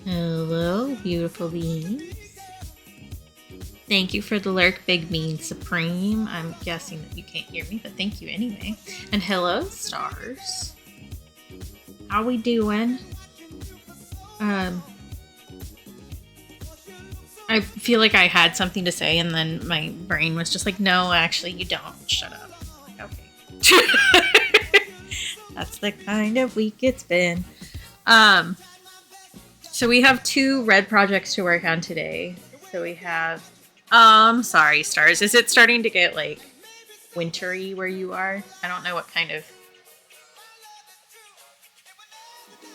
Hello, beautiful beings. Thank you for the lurk, Big Bean Supreme. I'm guessing that you can't hear me, but thank you anyway. And hello, stars. How we doing? I feel like I had something to say, and then my brain was just like, "No, actually, you don't. Shut up." I'm like, okay. That's the kind of week it's been. So we have 2 red projects to work on today. So we have sorry, stars. Is it starting to get like wintry where you are? I don't know what kind of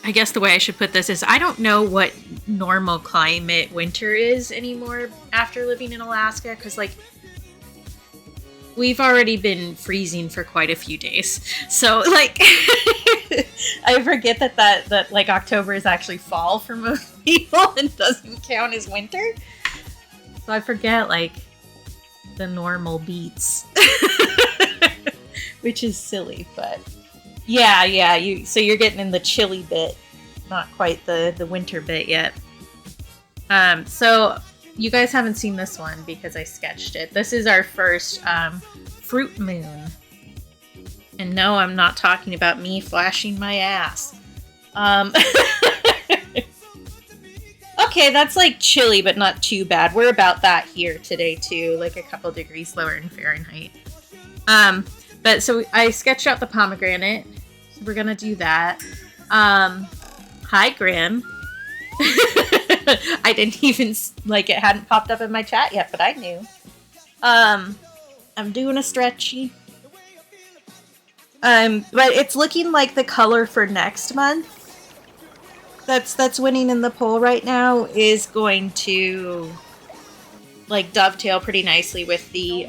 I guess the way I should put this is I don't know what normal climate winter is anymore after living in Alaska, cuz like we've already been freezing for quite a few days. So like I forget that like October is actually fall for most people and doesn't count as winter. So I forget like the normal beats. Which is silly, but yeah, so you're getting in the chilly bit, not quite the winter bit yet. So you guys haven't seen this one because I sketched it. This is our first fruit moon. And no, I'm not talking about me flashing my ass. Okay, that's like chilly, but not too bad. We're about that here today too, like a couple degrees lower in Fahrenheit. But so I sketched out the pomegranate. So we're gonna do that. Hi, Grim. I didn't even, like, it hadn't popped up in my chat yet, but I knew. I'm doing a stretchy. But it's looking like the color for next month that's winning in the poll right now is going to, like, dovetail pretty nicely with the,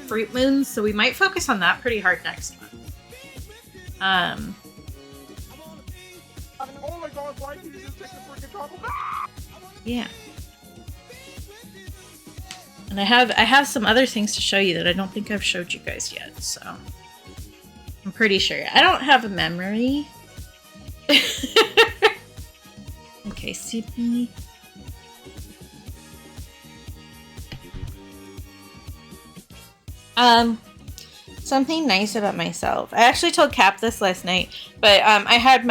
fruit moons, so we might focus on that pretty hard next month. Yeah. And I have some other things to show you that I don't think I've showed you guys yet, so I'm pretty sure. I don't have a memory. Okay, Sydney. Something nice about myself. I actually told Cap this last night, but I had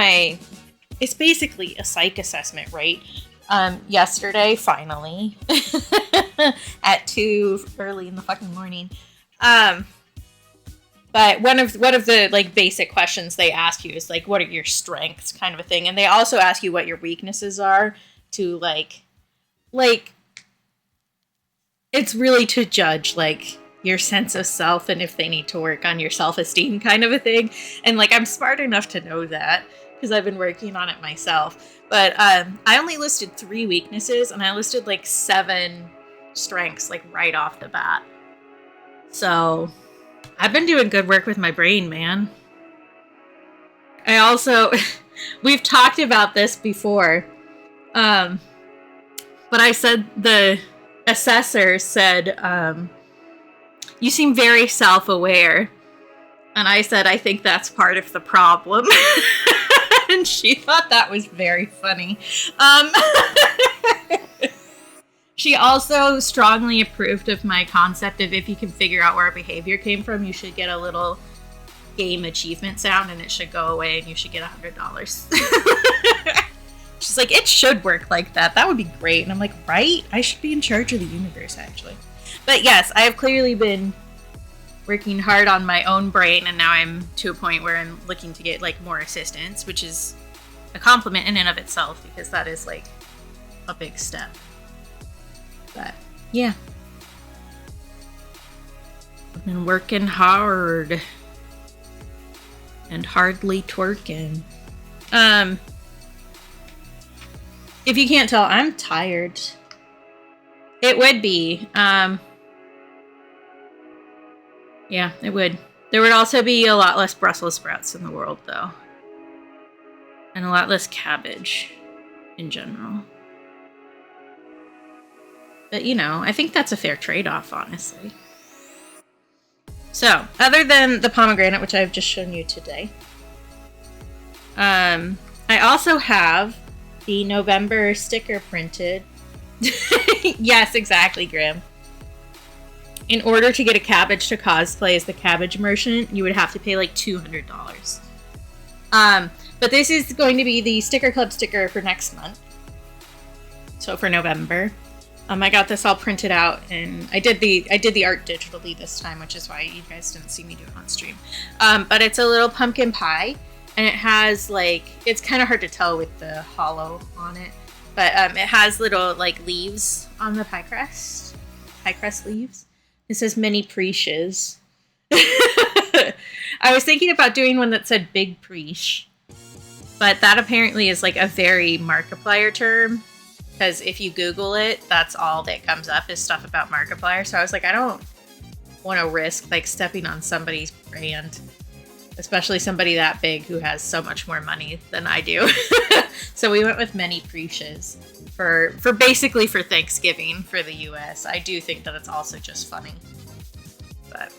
it's basically a psych assessment, right? Yesterday, finally, at 2 early in the fucking morning. But one of the like basic questions they ask you is like, what are your strengths, kind of a thing, and they also ask you what your weaknesses are to like it's really to judge like your sense of self and if they need to work on your self-esteem, kind of a thing. And like I'm smart enough to know that because I've been working on it myself. But I only listed 3 weaknesses and I listed like 7 strengths like right off the bat. So I've been doing good work with my brain, man. I also we've talked about this before. But I said the assessor said you seem very self-aware. And I said, I think that's part of the problem. And she thought that was very funny. She also strongly approved of my concept of if you can figure out where a behavior came from, you should get a little game achievement sound and it should go away and you should get $100. She's like, it should work like that. That would be great. And I'm like, right? I should be in charge of the universe, actually. But yes, I have clearly been working hard on my own brain, and now I'm to a point where I'm looking to get like more assistance, which is a compliment in and of itself because that is like a big step. But yeah, I've been working hard and hardly twerking. If you can't tell, I'm tired. It would be. Yeah, it would. There would also be a lot less Brussels sprouts in the world, though. And a lot less cabbage in general. But, you know, I think that's a fair trade-off, honestly. So, other than the pomegranate, which I've just shown you today, I also have the November sticker printed. Yes, exactly, Graham. In order to get a Cabbage to cosplay as the Cabbage Merchant, you would have to pay like $200. But this is going to be the Sticker Club sticker for next month. So for November. I got this all printed out, and I did the art digitally this time, which is why you guys didn't see me do it on stream. But it's a little pumpkin pie, and it has like, it's kind of hard to tell with the hollow on it, but it has little like leaves on the pie crust leaves. It says mini preeches. I was thinking about doing one that said big preeche, but that apparently is like a very Markiplier term. Because if you Google it, that's all that comes up is stuff about Markiplier. So I was like, I don't want to risk like stepping on somebody's brand, especially somebody that big who has so much more money than I do. So we went with many preeches for basically for Thanksgiving for the US. I do think that it's also just funny. But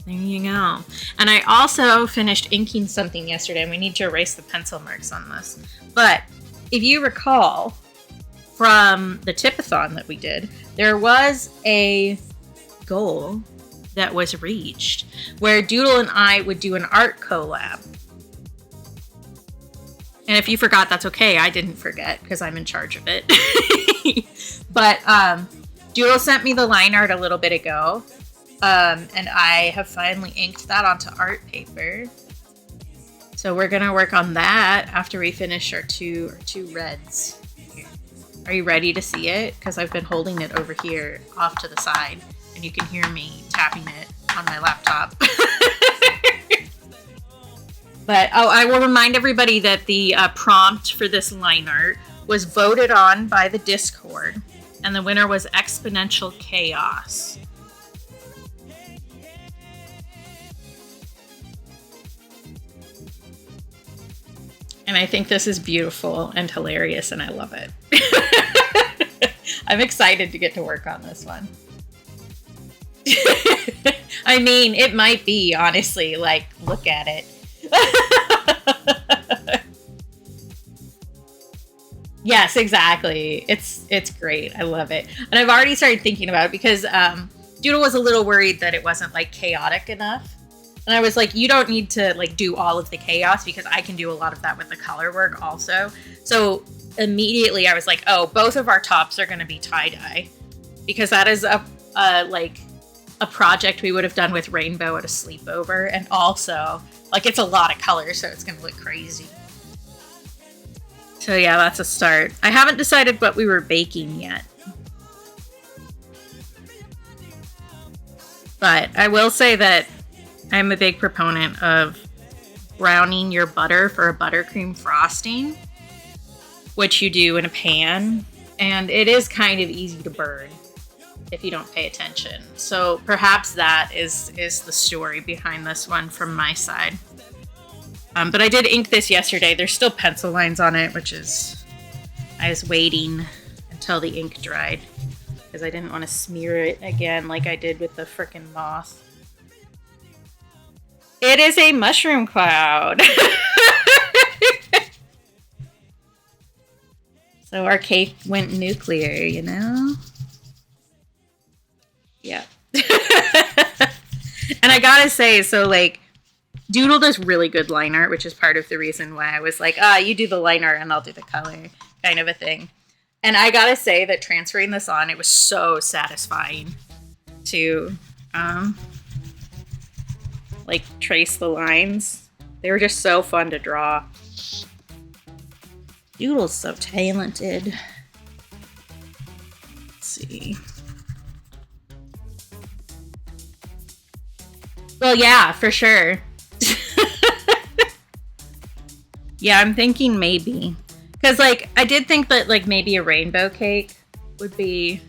there you go. And I also finished inking something yesterday, and we need to erase the pencil marks on this. But if you recall, from the tip-a-thon that we did, there was a goal that was reached where Doodle and I would do an art collab. And if you forgot, that's okay. I didn't forget because I'm in charge of it. But Doodle sent me the line art a little bit ago. And I have finally inked that onto art paper. So we're going to work on that after we finish our two reds. Are you ready to see it? Because I've been holding it over here off to the side, and you can hear me tapping it on my laptop. But I will remind everybody that the prompt for this line art was voted on by the Discord, and the winner was Exponential Chaos. And I think this is beautiful and hilarious, and I love it. I'm excited to get to work on this one. I mean, it might be, honestly, like, look at it. Yes, exactly. It's great. I love it. And I've already started thinking about it because Doodle was a little worried that it wasn't, like, chaotic enough. And I was like, you don't need to like do all of the chaos because I can do a lot of that with the color work also. So immediately I was like, oh, both of our tops are going to be tie-dye because that is a project we would have done with Rainbow at a sleepover. And also like it's a lot of color, so it's going to look crazy. So yeah, that's a start. I haven't decided what we were baking yet. But I will say that I'm a big proponent of browning your butter for a buttercream frosting, which you do in a pan, and it is kind of easy to burn if you don't pay attention. So perhaps that is the story behind this one from my side. But I did ink this yesterday. There's still pencil lines on it, which is, I was waiting until the ink dried because I didn't want to smear it again like I did with the frickin' moth. It is a mushroom cloud. So our cake went nuclear, you know? Yeah. And I gotta say, so like, Doodle does really good line art, which is part of the reason why I was like, you do the line art and I'll do the color, kind of a thing. And I gotta say that transferring this on, it was so satisfying to, like trace the lines. They were just so fun to draw. Doodle's so talented. Let's see. Well, yeah, for sure. Yeah, I'm thinking maybe. Because, like, I did think that, like, maybe a rainbow cake would be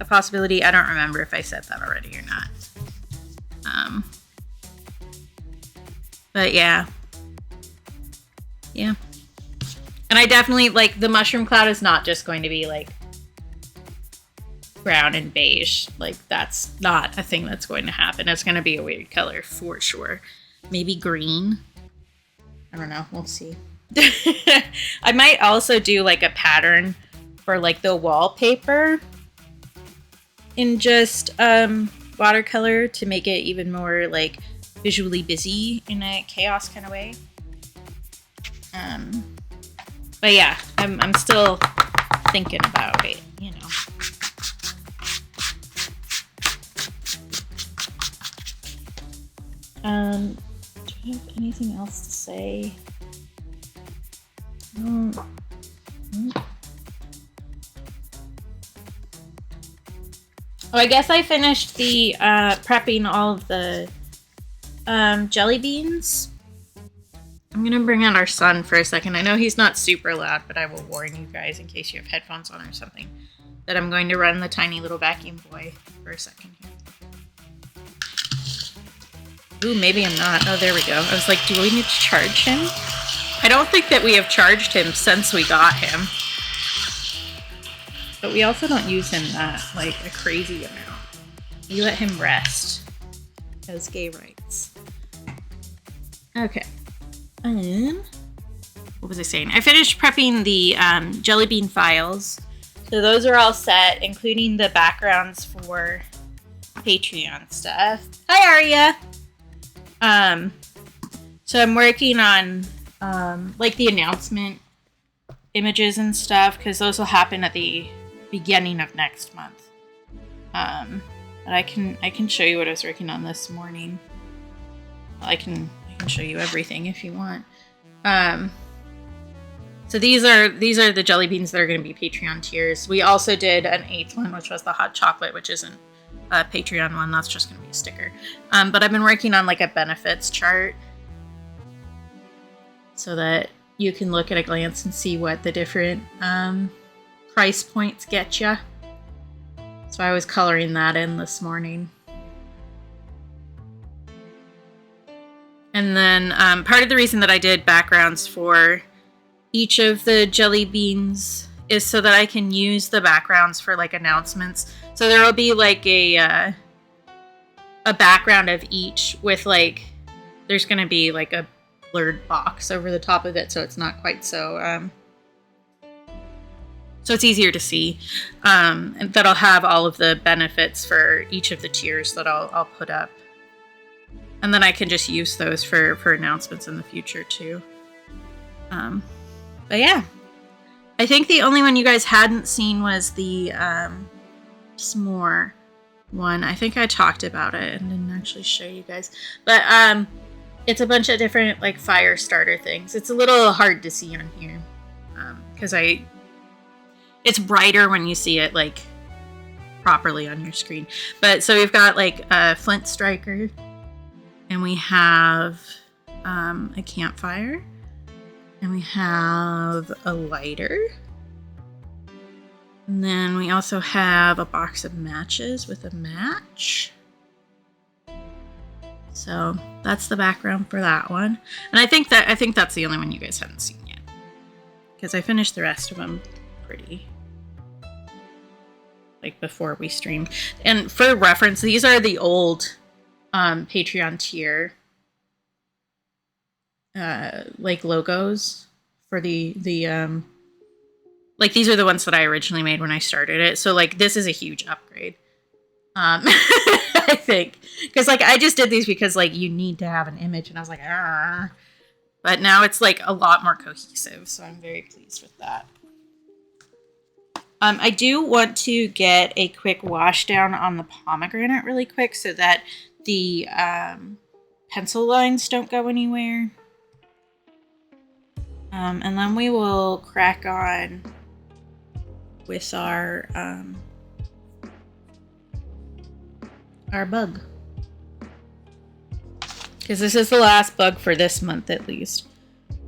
a possibility. I don't remember if I said that already or not. But yeah. Yeah. And I definitely, like, the mushroom cloud is not just going to be, like, brown and beige. Like, that's not a thing that's going to happen. It's going to be a weird color for sure. Maybe green. I don't know. We'll see. I might also do like a pattern for like the wallpaper in just watercolor to make it even more like visually busy in a chaos kind of way. But yeah, I'm still thinking about it, you know. Do you have anything else to say? Oh, I guess I finished the prepping all of the jelly beans. I'm gonna bring out our son for a second. I know he's not super loud, but I will warn you guys in case you have headphones on or something that I'm going to run the tiny little vacuum boy for a second here. Ooh, maybe I'm not. Oh, there we go. I was like, do we need to charge him? I don't think that we have charged him since we got him. But we also don't use him that, like, a crazy amount. We let him rest. As gay rights. Okay. What was I saying? I finished prepping the jelly bean files. So those are all set, including the backgrounds for Patreon stuff. Hi, Aria! So I'm working on like the announcement images and stuff, because those will happen at the beginning of next month. But I can show you what I was working on this morning. Well, I can show you everything if you want. So these are the jelly beans that are going to be Patreon tiers. We also did an 8th one, which was the hot chocolate, which isn't a Patreon one. That's just going to be a sticker. But I've been working on like a benefits chart so that you can look at a glance and see what the different price points get you. So I was coloring that in this morning. And then part of the reason that I did backgrounds for each of the jelly beans is so that I can use the backgrounds for like announcements. So there will be like a background of each with like, there's going to be like a blurred box over the top of it, so it's not quite so so it's easier to see. And that'll have all of the benefits for each of the tiers that I'll put up. And then I can just use those for announcements in the future too. But yeah, I think the only one you guys hadn't seen was the s'more one. I think I talked about it and didn't actually show you guys. But it's a bunch of different like fire starter things. It's a little hard to see on here because it's brighter when you see it like properly on your screen. But so we've got like a flint striker, and we have a campfire, and we have a lighter, and then we also have a box of matches with a match. So that's the background for that one. And I think that's the only one you guys haven't seen yet, because I finished the rest of them pretty like before we streamed. And for reference, these are the old Patreon tier like logos for the like these are the ones that I originally made when I started it. So like this is a huge upgrade. I think because like I just did these because like you need to have an image, and I was like, but now it's like a lot more cohesive, so I'm very pleased with that. I do want to get a quick wash down on the pomegranate really quick so that the pencil lines don't go anywhere. And then we will crack on with our bug. Because this is the last bug for this month at least.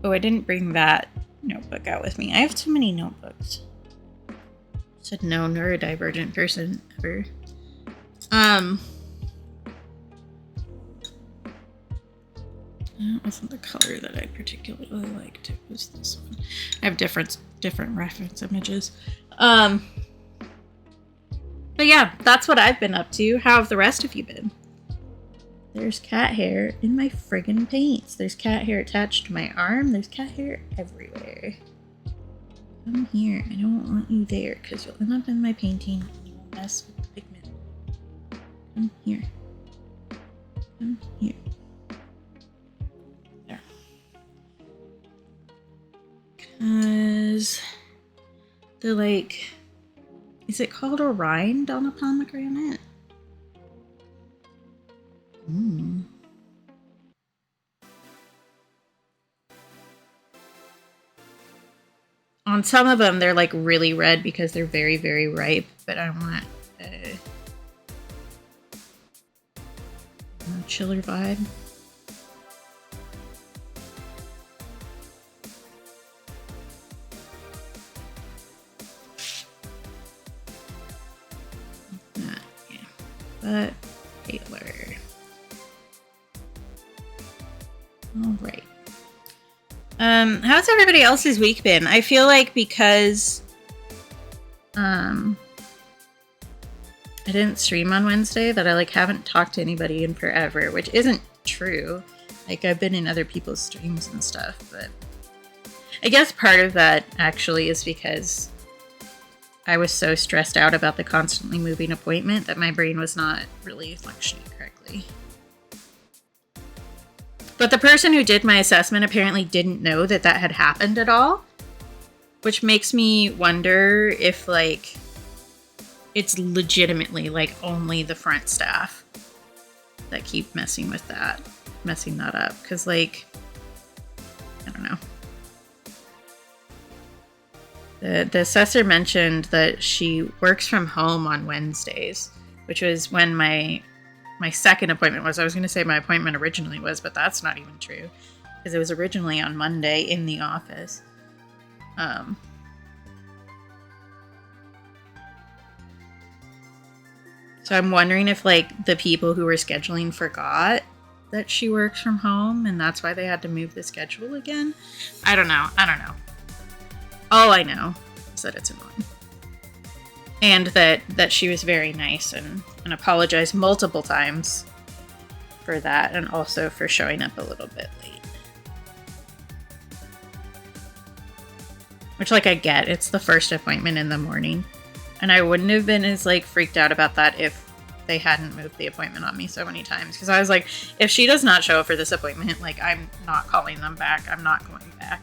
Oh, I didn't bring that notebook out with me. I have too many notebooks. Said no neurodivergent person ever. That wasn't the color that I particularly liked. It was this one. I have different reference images. But yeah, that's what I've been up to. How have the rest of you been? There's cat hair in my friggin' paints. There's cat hair attached to my arm. There's cat hair everywhere. Come here. I don't want you there because you'll end up in my painting and you will mess with the pigment. Come here. Come here. There. Because the, like, is it called a rind on a pomegranate? On some of them, they're like really red because they're very, very ripe, but I want a chiller vibe. Yeah. But paler. All right. How's everybody else's week been? I feel like because I didn't stream on Wednesday that I like haven't talked to anybody in forever, which isn't true. Like I've been in other people's streams and stuff, but I guess part of that actually is because I was so stressed out about the constantly moving appointment that my brain was not really functioning correctly. But the person who did my assessment apparently didn't know that that had happened at all, which makes me wonder if, like, it's legitimately, like, only the front staff that keep messing that up. Because, like, I don't know. The assessor mentioned that she works from home on Wednesdays, which was when my second appointment was. I was going to say my appointment originally was, but that's not even true because it was originally on Monday in the office. So I'm wondering if like the people who were scheduling forgot that she works from home and that's why they had to move the schedule again. I don't know. All I know is that it's annoying. And that she was very nice and apologized multiple times for that and also for showing up a little bit late. Which, like, I get. It's the first appointment in the morning. And I wouldn't have been as, like, freaked out about that if they hadn't moved the appointment on me so many times. Because I was like, if she does not show up for this appointment, like, I'm not calling them back. I'm not going back.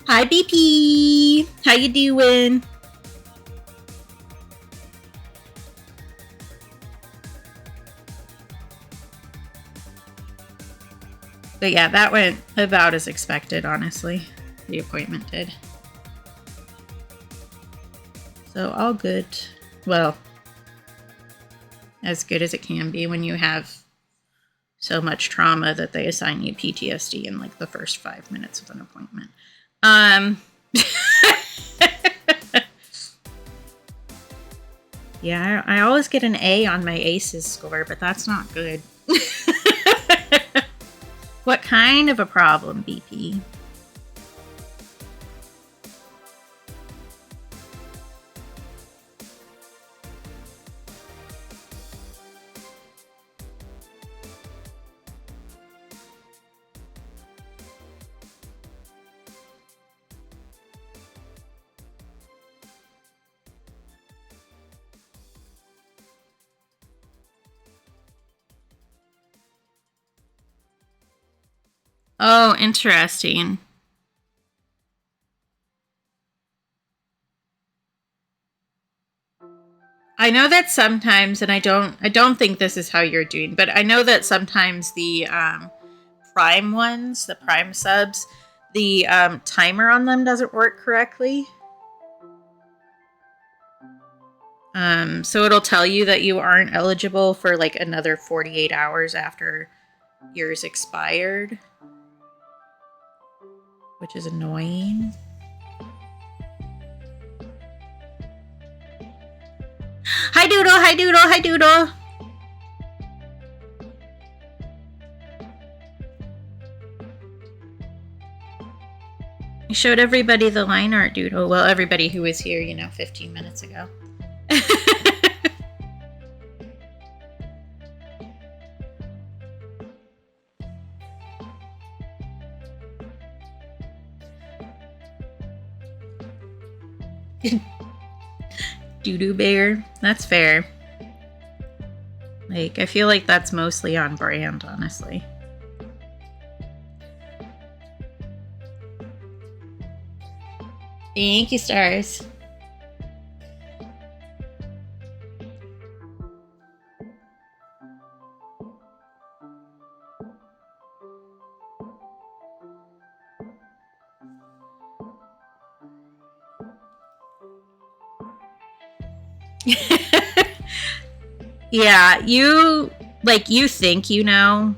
Hi, BP! How you doing? But yeah, that went about as expected, honestly. The appointment did. So all good. Well, as good as it can be when you have so much trauma that they assign you PTSD in like the first 5 minutes of an appointment. Yeah, I always get an A on my ACEs score, but that's not good. What kind of a problem, BP? Oh, interesting. I know that sometimes, and I don't think this is how you're doing, but I know that sometimes the Prime ones, the Prime subs, the timer on them doesn't work correctly. So it'll tell you that you aren't eligible for like another 48 hours after yours expired, which is annoying. Hi Doodle, hi Doodle, hi Doodle. I showed everybody the line art, Doodle. Well, everybody who was here, 15 minutes ago. Doo-doo bear. That's fair. Like, I feel like that's mostly on brand, honestly. Thank you, stars. Yeah, you think you know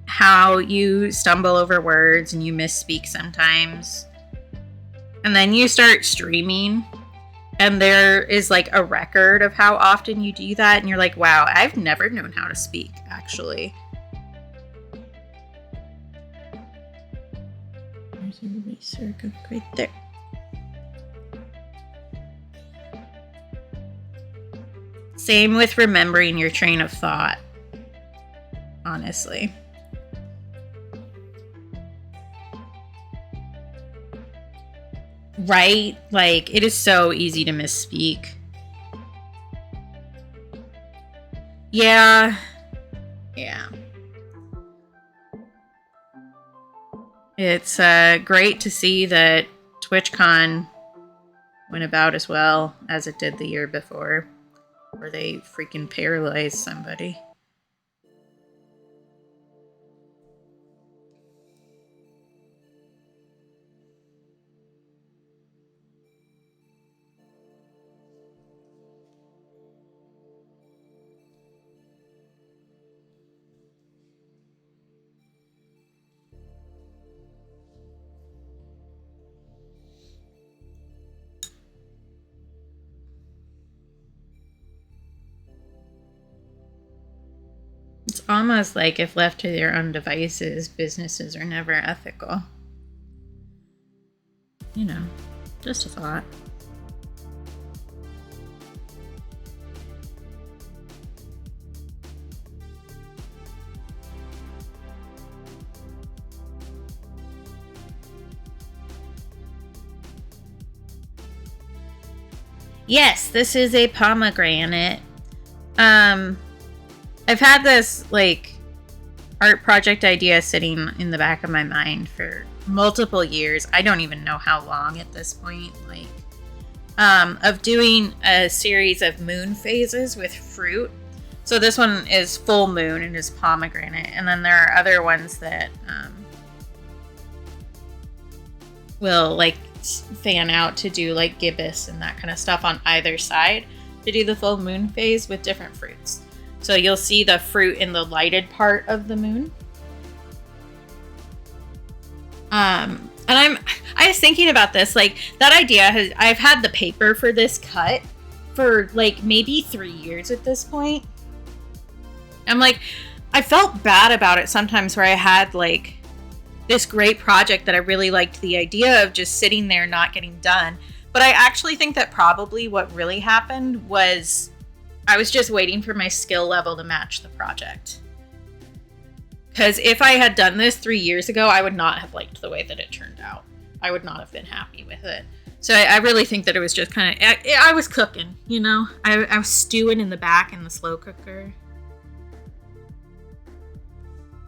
how you stumble over words and you misspeak sometimes. And then you start streaming and there is like a record of how often you do that and you're like, wow, I've never known how to speak, actually. There's a eraser right there. Same with remembering your train of thought, honestly. Right? Like, it is so easy to misspeak. Yeah. Yeah. It's great to see that TwitchCon went about as well as it did the year before, where they freaking paralyzed somebody. It's almost like if left to their own devices, businesses are never ethical. You know, just a thought. Yes, this is a pomegranate. I've had this like art project idea sitting in the back of my mind for multiple years. I don't even know how long at this point. Like, of doing a series of moon phases with fruit. So this one is full moon and is pomegranate, and then there are other ones that will like fan out to do like gibbous and that kind of stuff on either side to do the full moon phase with different fruits. So you'll see the fruit in the lighted part of the moon. And I was thinking about this, like that idea I've had the paper for this cut for like maybe 3 years at this point. I'm like, I felt bad about it sometimes where I had like this great project that I really liked the idea of just sitting there not getting done. But I actually think that probably what really happened was I was just waiting for my skill level to match the project. Because if I had done this 3 years ago, I would not have liked the way that it turned out. I would not have been happy with it. So I really think that it was just kind of, I was cooking, you know? I was stewing in the back in the slow cooker.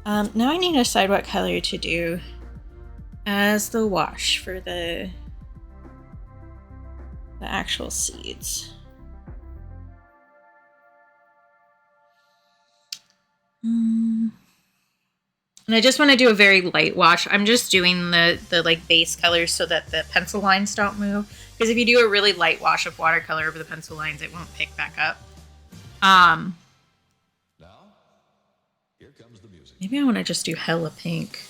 Now I need to decide what color to do as the wash for the actual seeds. And I just want to do a very light wash. I'm just doing the like base colors so that the pencil lines don't move. Because if you do a really light wash of watercolor over the pencil lines, it won't pick back up. Now, here comes the music. Maybe I want to just do hella pink.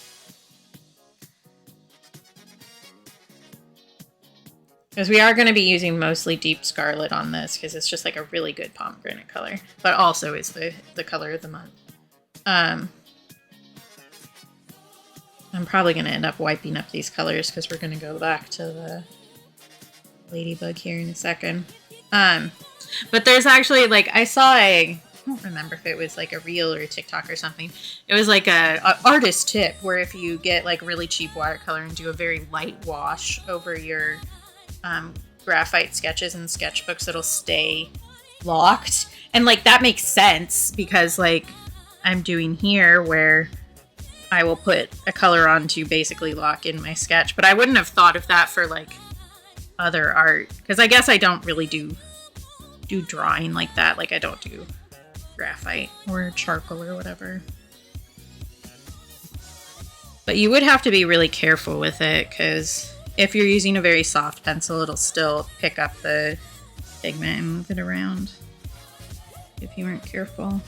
Because we are going to be using mostly deep scarlet on this because it's just like a really good pomegranate color. But also it's the color of the month. I'm probably going to end up wiping up these colors because we're going to go back to the ladybug here in a second. But there's actually, like, I saw I don't remember if it was like a reel or a TikTok or something. It was like a artist tip where if you get like really cheap watercolor and do a very light wash over your graphite sketches and sketchbooks, it'll stay locked. And like that makes sense because like I'm doing here where I will put a color on to basically lock in my sketch. But I wouldn't have thought of that for like other art because I guess I don't really do drawing like that. Like I don't do graphite or charcoal or whatever. But you would have to be really careful with it because if you're using a very soft pencil, it'll still pick up the pigment and move it around if you weren't careful.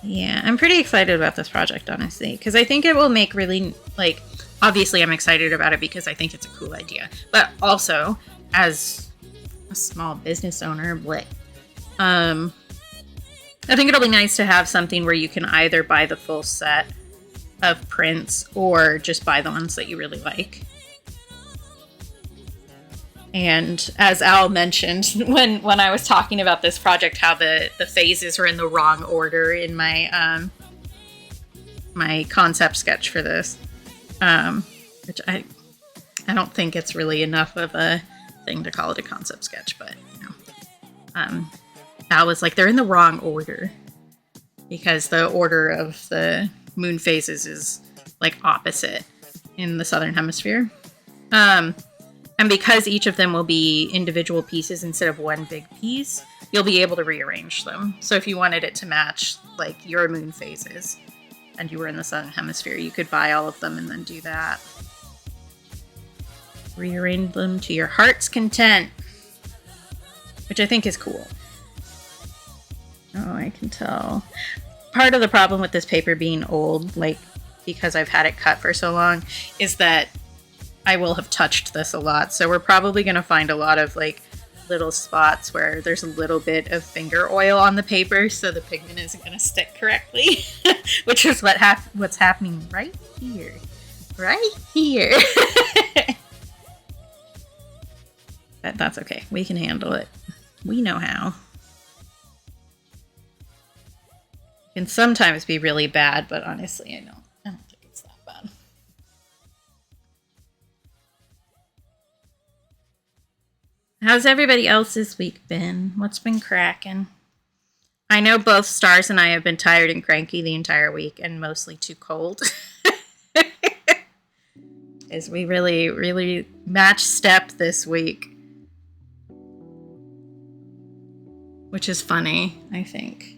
Yeah, I'm pretty excited about this project, honestly, because I think it will make really, like, obviously I'm excited about it because I think it's a cool idea, but also as a small business owner, I think it'll be nice to have something where you can either buy the full set of prints or just buy the ones that you really like. And as Al mentioned when I was talking about this project, how the phases were in the wrong order in my my concept sketch for this, which I don't think it's really enough of a thing to call it a concept sketch, but you know, Al was like, they're in the wrong order because the order of the moon phases is like opposite in the southern hemisphere. And because each of them will be individual pieces instead of one big piece, you'll be able to rearrange them. So if you wanted it to match like your moon phases and you were in the southern hemisphere, you could buy all of them and then do that. Rearrange them to your heart's content, which I think is cool. Oh, I can tell. Part of the problem with this paper being old, like because I've had it cut for so long, is that I will have touched this a lot. So we're probably going to find a lot of like little spots where there's a little bit of finger oil on the paper, so the pigment isn't going to stick correctly, which is what's happening right here. Right here. But that's okay. We can handle it. We know how. It can sometimes be really bad, but honestly, I don't think it's that bad. How's everybody else's week been? What's been cracking? I know both Stars and I have been tired and cranky the entire week and mostly too cold. As we really, really match step this week. Which is funny, I think.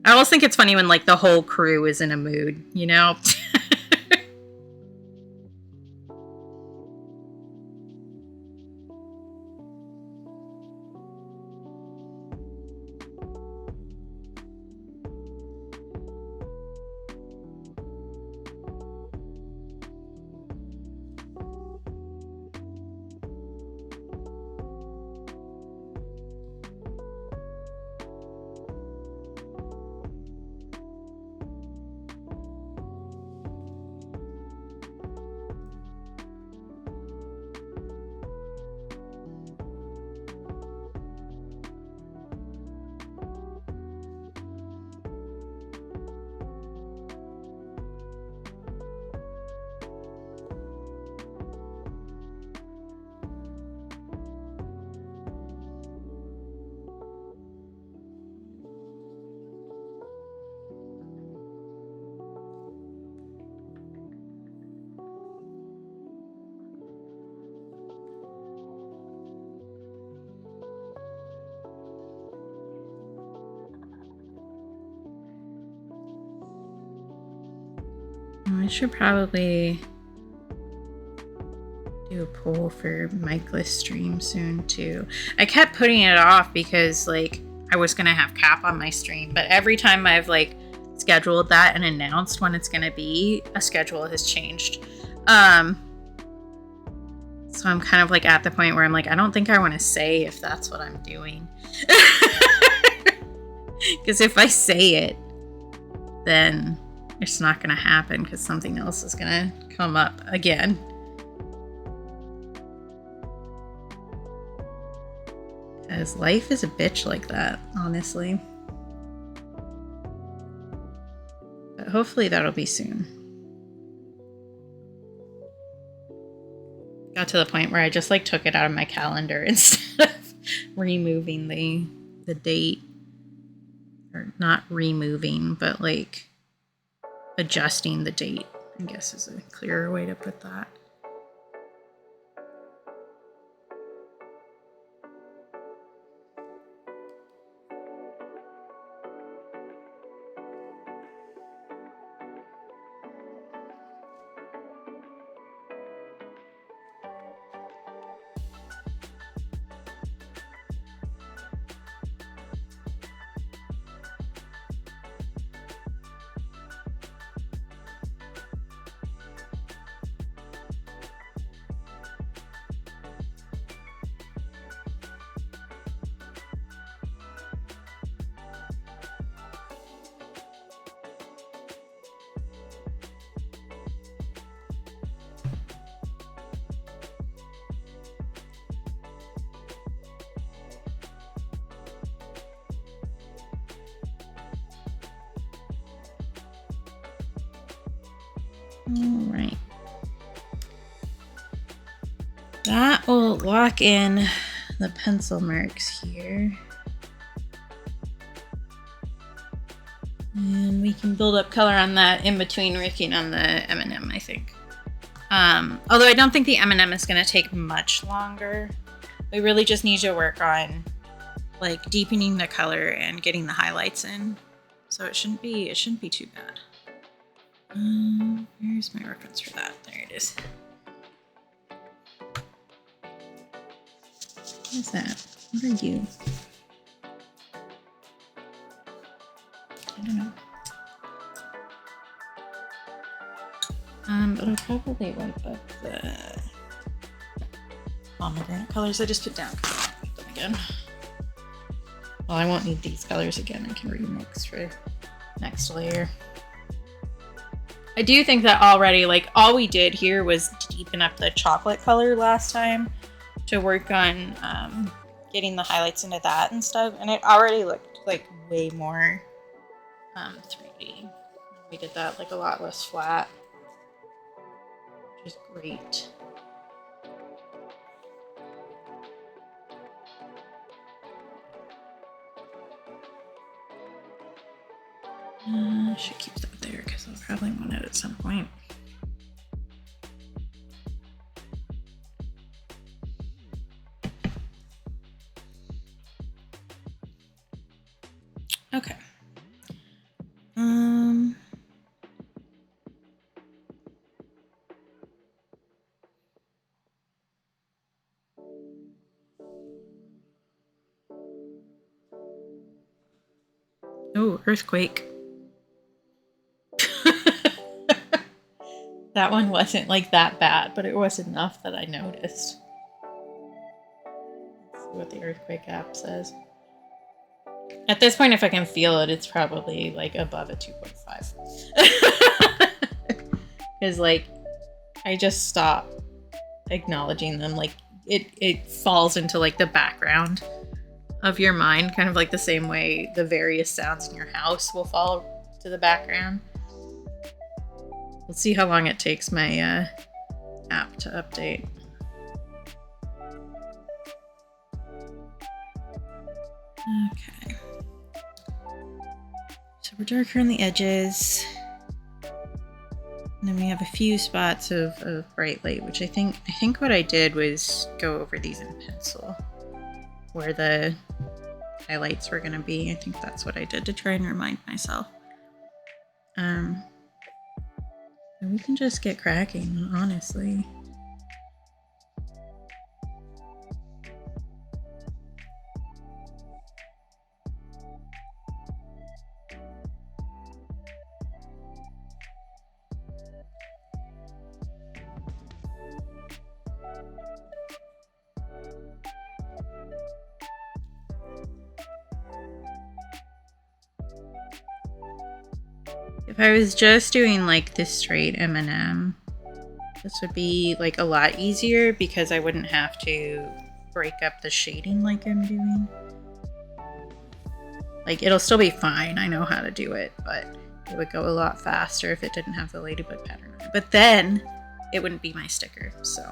I always think it's funny when like the whole crew is in a mood, you know? I should probably do a poll for Mikeless stream soon too. I kept putting it off because like I was gonna have Cap on my stream, but every time I've like scheduled that and announced when it's gonna be, a schedule has changed. So I'm kind of like at the point where I'm like, I don't think I want to say if that's what I'm doing. Because if I say it, then it's not going to happen because something else is going to come up again. because life is a bitch like that, honestly. But hopefully that'll be soon. Got to the point where I just like took it out of my calendar instead of removing the date. Or not removing, but like adjusting the date, I guess is a clearer way to put that. All right. That will lock in the pencil marks here. And we can build up color on that in between working on the M&M, I think. Although I don't think the M&M is going to take much longer. We really just need to work on like deepening the color and getting the highlights in. So it shouldn't be too bad. Where's my reference for that? There it is. What is that? What are you? I don't know. But I'll probably wipe up the pomegranate colors I just put down because I won't need them again. Well, I won't need these colors again. I can remix for next layer. I do think that already, like, all we did here was deepen up the chocolate color last time to work on getting the highlights into that and stuff, and it already looked like way more 3D. We did that like a lot less flat, which is great. I should keep that there because I'll probably want it at some point. Okay. Oh, earthquake. That one wasn't like that bad, but it was enough that I noticed. Let's see what the earthquake app says. At this point, if I can feel it, it's probably like above a 2.5. Because like, I just stop acknowledging them. Like it falls into like the background of your mind, kind of like the same way the various sounds in your house will fall to the background. Let's see how long it takes my app to update. Okay. So we're darker on the edges. And then we have a few spots of bright light, which I think what I did was go over these in pencil where the highlights were going to be. I think that's what I did to try and remind myself. And we can just get cracking, honestly. If I was just doing like this straight M&M, this would be like a lot easier because I wouldn't have to break up the shading like I'm doing. Like, it'll still be fine. I know how to do it, but it would go a lot faster if it didn't have the ladybug pattern on it. But then it wouldn't be my sticker, so.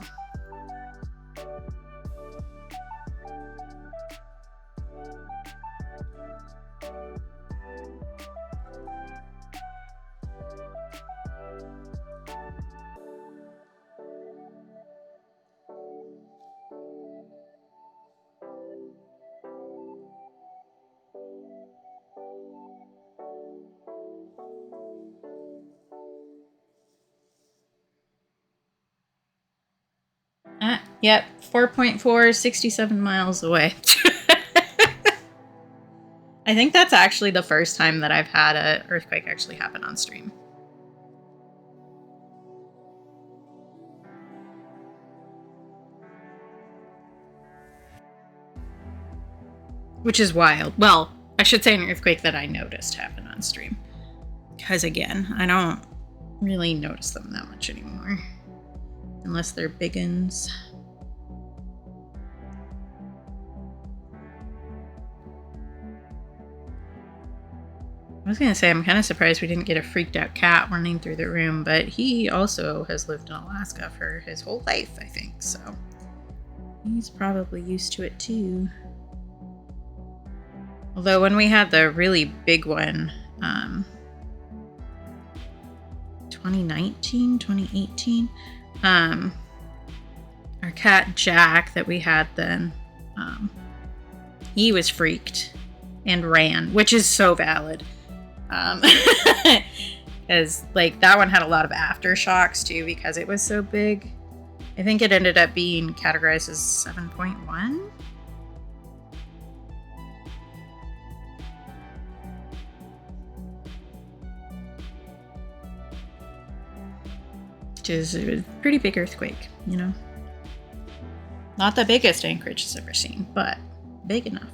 Yep, 4.4, 67 miles away. I think that's actually the first time that I've had an earthquake actually happen on stream. Which is wild. Well, I should say an earthquake that I noticed happen on stream. Because again, I don't really notice them that much anymore. Unless they're big uns. I was gonna say, I'm kind of surprised we didn't get a freaked out cat running through the room, but he also has lived in Alaska for his whole life, I think, so he's probably used to it too. Although when we had the really big one, 2019, 2018, our cat Jack that we had then, he was freaked and ran, which is so valid. Because like that one had a lot of aftershocks too because it was so big. I think it ended up being categorized as 7.1. Which is a pretty big earthquake, you know. Not the biggest Anchorage has ever seen, but big enough.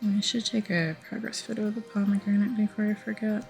I should take a progress photo of the pomegranate before I forget.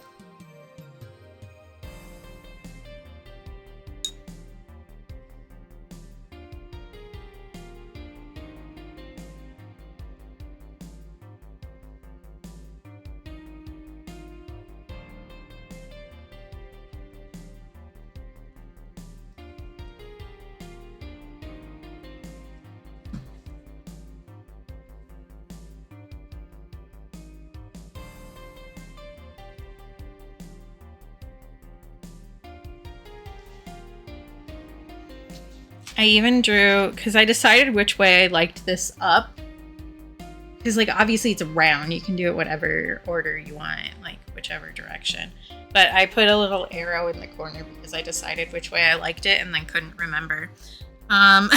I even drew, because I decided which way I liked this up. Because, like, obviously it's round. You can do it whatever order you want, like, whichever direction. But I put a little arrow in the corner because I decided which way I liked it and then couldn't remember. Um,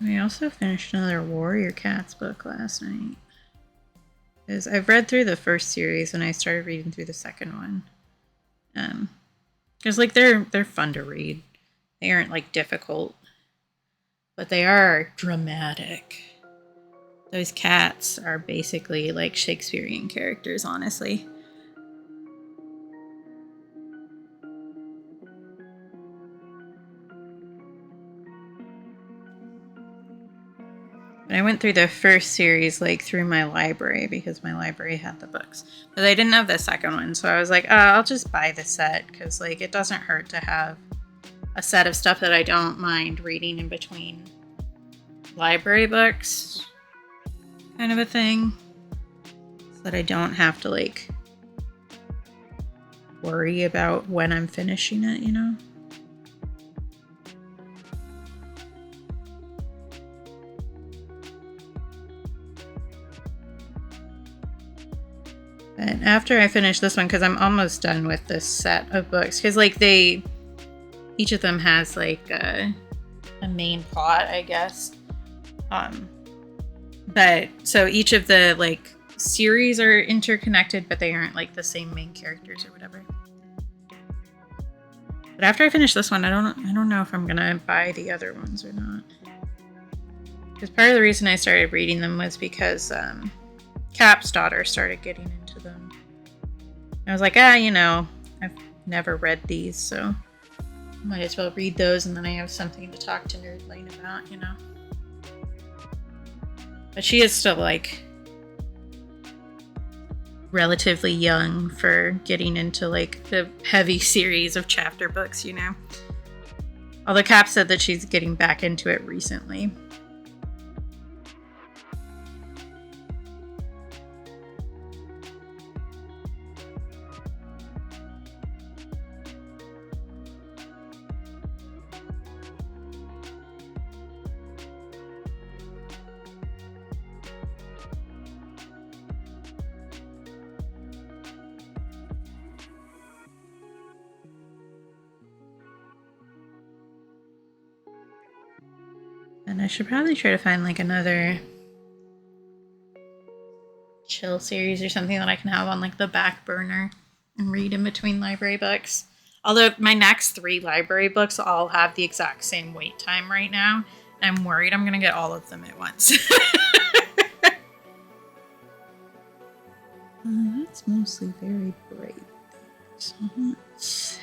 I also finished another Warrior Cats book last night. Because I've read through the first series and I started reading through the second one. Because like they're fun to read. They aren't like difficult, but they are dramatic. Those cats are basically like Shakespearean characters, honestly. I went through the first series like through my library because my library had the books, but I didn't have the second one, so I was like, oh, I'll just buy the set because like it doesn't hurt to have a set of stuff that I don't mind reading in between library books, kind of a thing, so that I don't have to like worry about when I'm finishing it, you know? But after I finish this one, because I'm almost done with this set of books, because like each of them has like a main plot, I guess. But so each of the like series are interconnected, but they aren't like the same main characters or whatever. But after I finish this one, I don't know if I'm gonna buy the other ones or not. Because part of the reason I started reading them was because Cap's daughter started getting into them. I was like, you know, I've never read these, so might as well read those, and then I have something to talk to Nerd Lane about, you know. But she is still like relatively young for getting into like the heavy series of chapter books, you know. Although Cap said that she's getting back into it recently. And I should probably try to find like another chill series or something that I can have on like the back burner and read in between library books. Although my next 3 library books all have the exact same wait time right now, and I'm worried I'm gonna get all of them at once. That's mostly very bright. So let's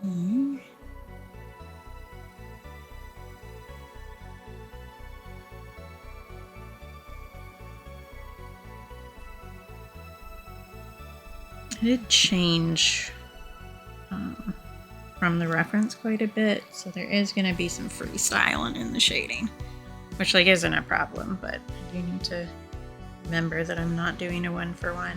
here. I did change from the reference quite a bit, so there is going to be some freestyling in the shading, which like isn't a problem, but I do need to remember that I'm not doing a 1-for-1.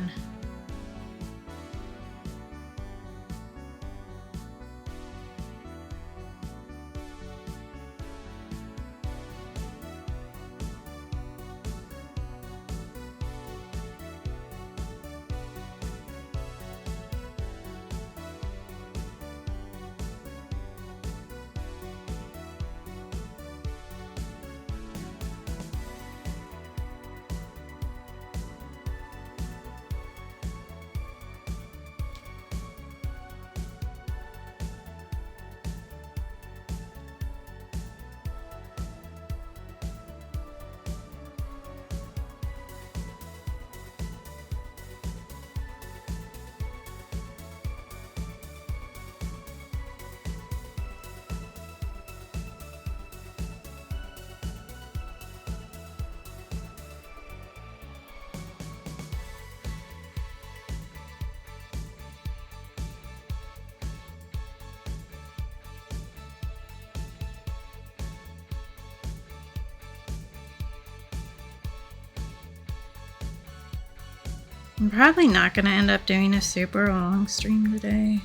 I'm probably not going to end up doing a super long stream today.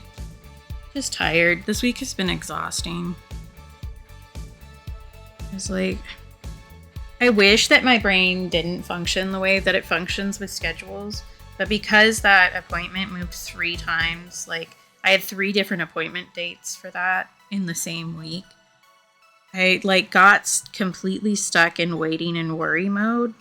Just tired. This week has been exhausting. It's like, I wish that my brain didn't function the way that it functions with schedules, but because that appointment moved 3 times, like I had 3 different appointment dates for that in the same week. I like got completely stuck in waiting and worry mode,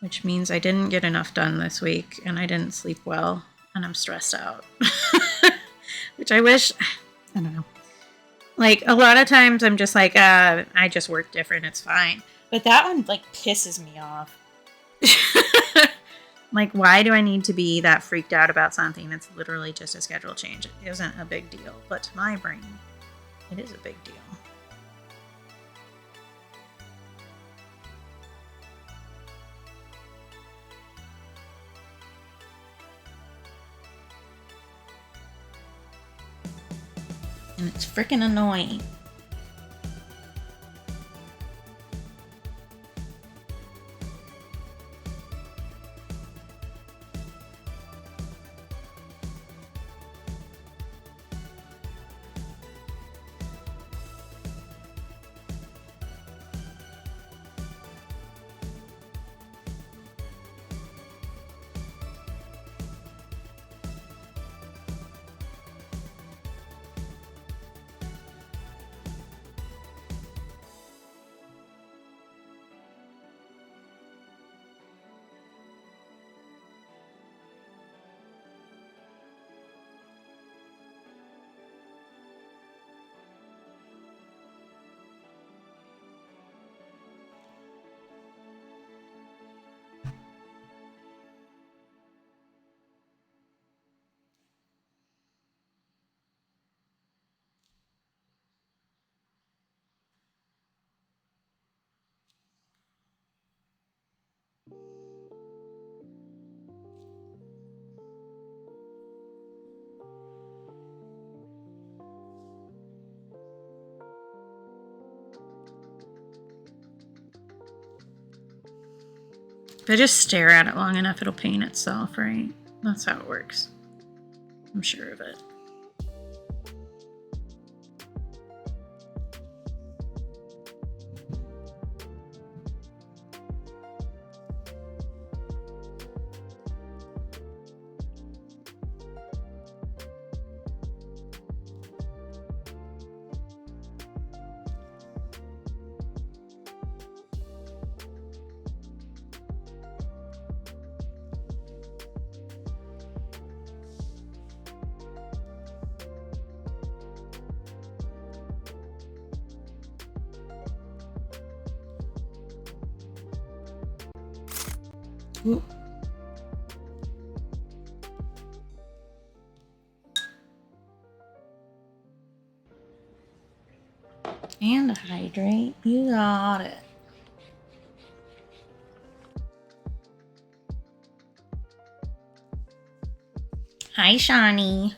which means I didn't get enough done this week and I didn't sleep well and I'm stressed out. Which I wish, I don't know. Like a lot of times I'm just like, I just work different, it's fine. But that one like pisses me off. Like, why do I need to be that freaked out about something? It's literally just a schedule change. It isn't a big deal, but to my brain, it is a big deal. And it's freaking annoying. If I just stare at it long enough, it'll paint itself, right? That's how it works. I'm sure of it. Ooh. And hydrate. You got it. Hi, Shawnee.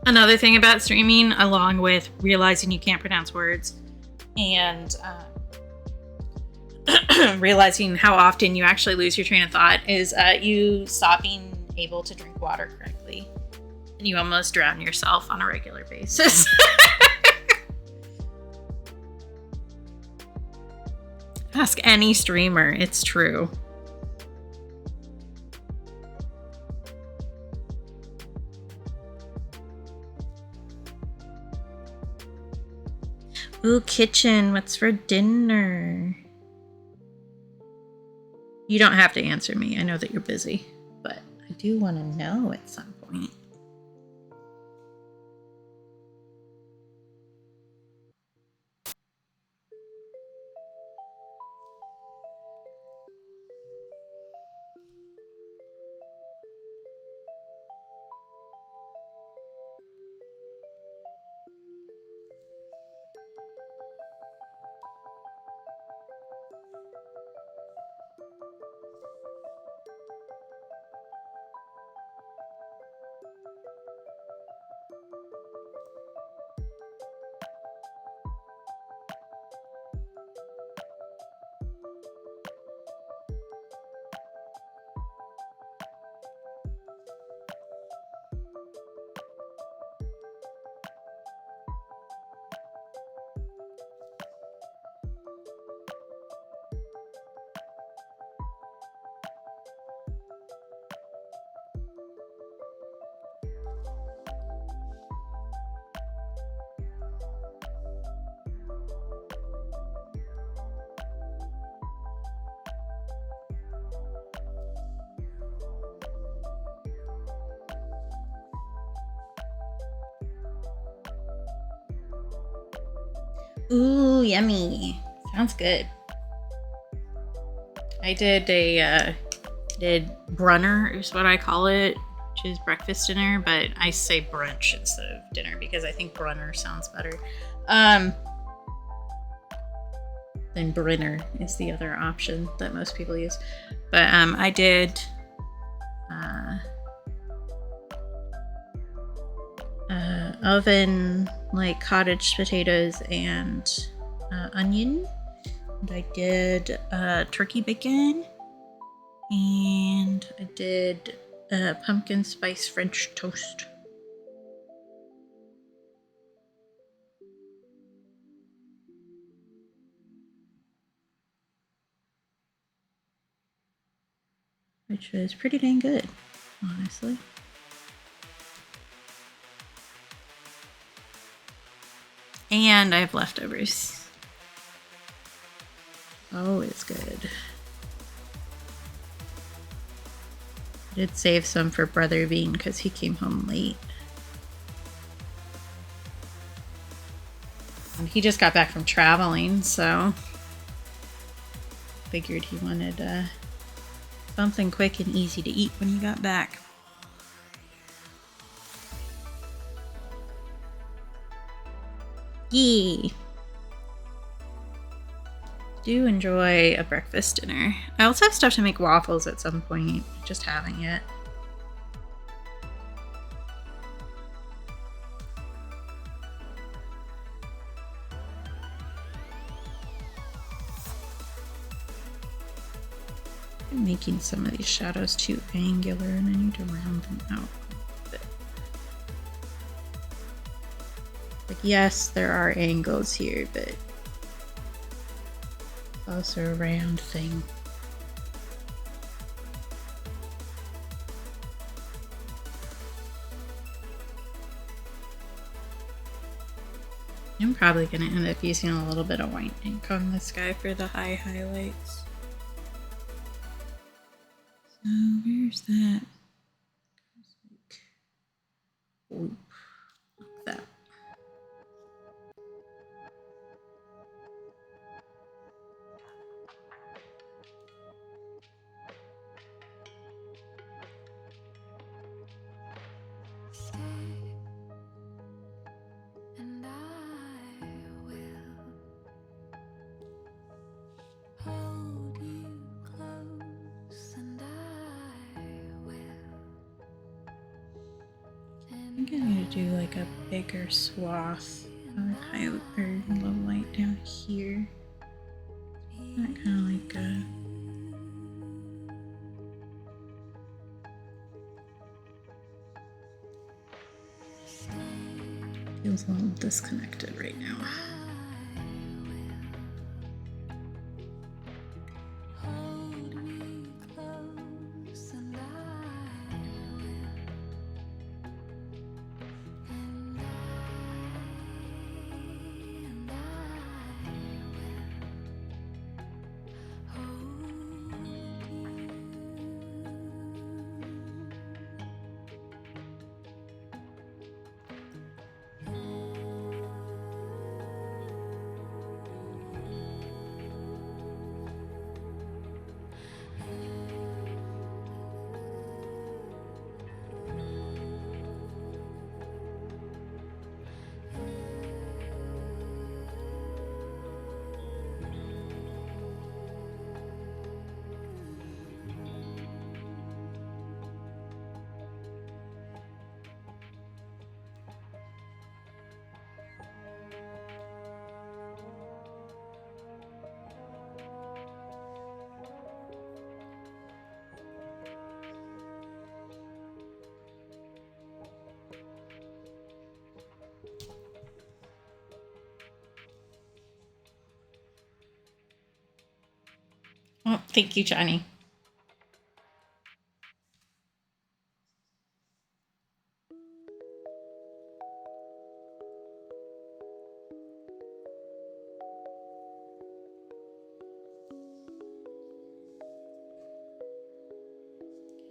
Another thing about streaming, along with realizing you can't pronounce words and realizing how often you actually lose your train of thought, is you stop being able to drink water correctly. And you almost drown yourself on a regular basis. Ask any streamer, it's true. Ooh, kitchen, what's for dinner? You don't have to answer me. I know that you're busy, but I do want to know at some point. Ooh, yummy. Sounds good. I did brunner is what I call it, which is breakfast dinner, but I say brunch instead of dinner because I think brunner sounds better. Then Brenner is the other option that most people use. But I did oven, like cottage potatoes and onion. And I did turkey bacon. And I did pumpkin spice French toast. Which was pretty dang good, honestly. And I have leftovers. Always good. I did save some for Brother Bean because he came home late. And he just got back from traveling, so figured he wanted something quick and easy to eat when he got back. Yee! Do enjoy a breakfast dinner. I also have stuff to make waffles at some point, just haven't yet. I'm making some of these shadows too angular and I need to round them out a bit. Like, yes, there are angles here, but it's also a round thing. I'm probably going to end up using a little bit of white ink on this guy for the high highlights. So where's that? Like that. think I need to do like a bigger swath of highlight or low light down here. That kind of like feels a little disconnected right now. Oh, thank you, Johnny.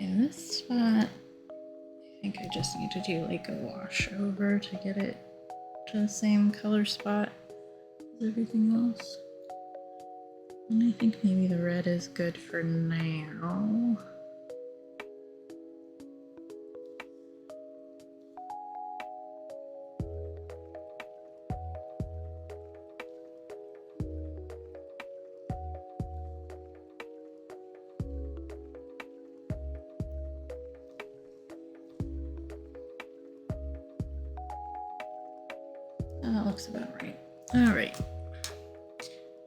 In this spot, I think I just need to do like a wash over to get it to the same color spot as everything else. And I think maybe the red is good for now. That looks about right. All right.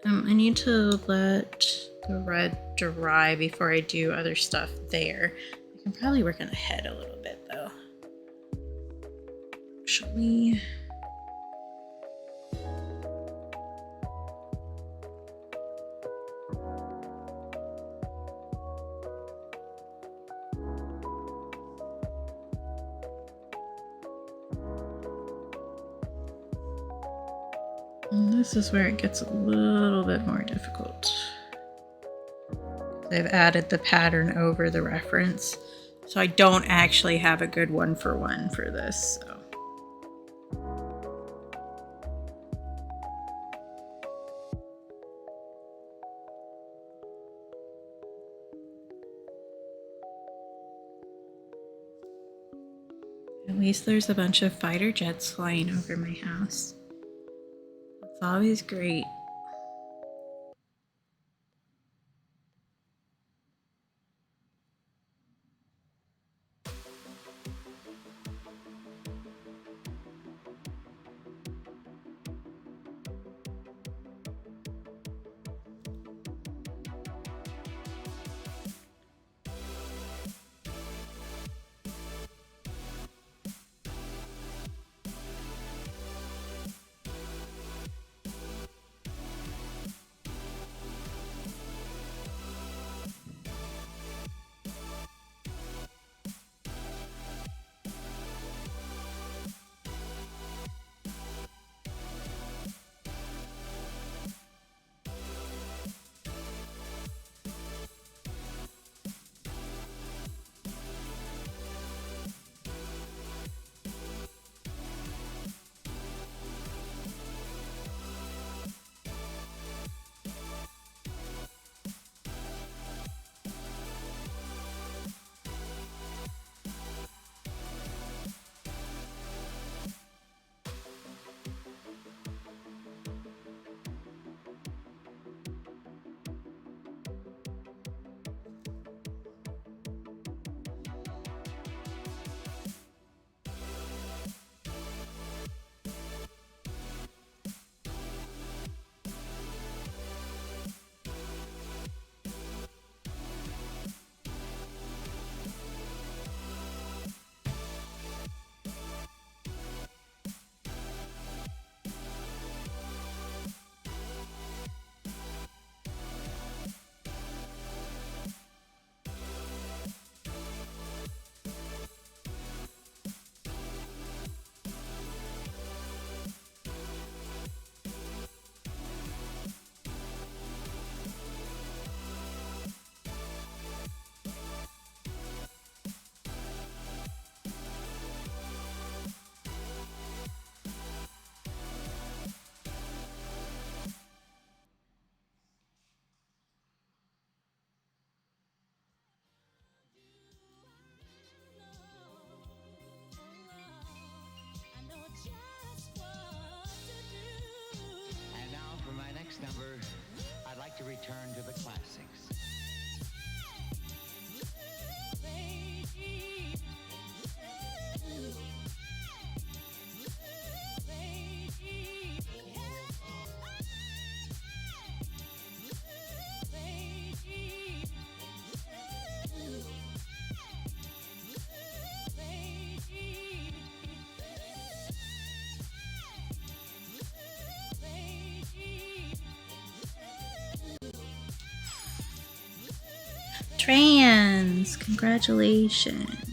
I need to let the red dry before I do other stuff there. I can probably work on the head a little bit though. Actually. And this is where it gets a little bit more difficult. I've added the pattern over the reference, so I don't actually have a good one-for-one for this. So. At least there's a bunch of fighter jets flying over my house. It's always great. trans. Congratulations.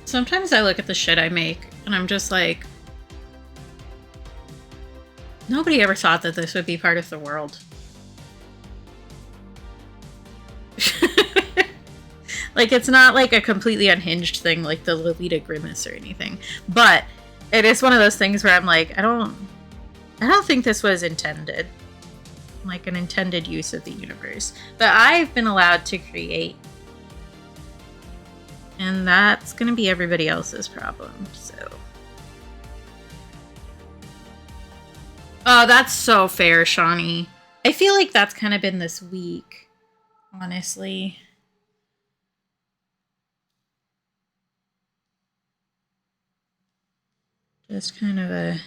Sometimes I look at the shit I make and I'm just like, nobody ever thought that this would be part of the world. Like, it's not like a completely unhinged thing like the Lolita Grimace or anything. But it is one of those things where I'm like, I don't think this was intended. Like an intended use of the universe. But I've been allowed to create. And that's gonna be everybody else's problem, so. Oh, that's so fair, Shawnee. I feel like that's kind of been this week, honestly. Just kind of a...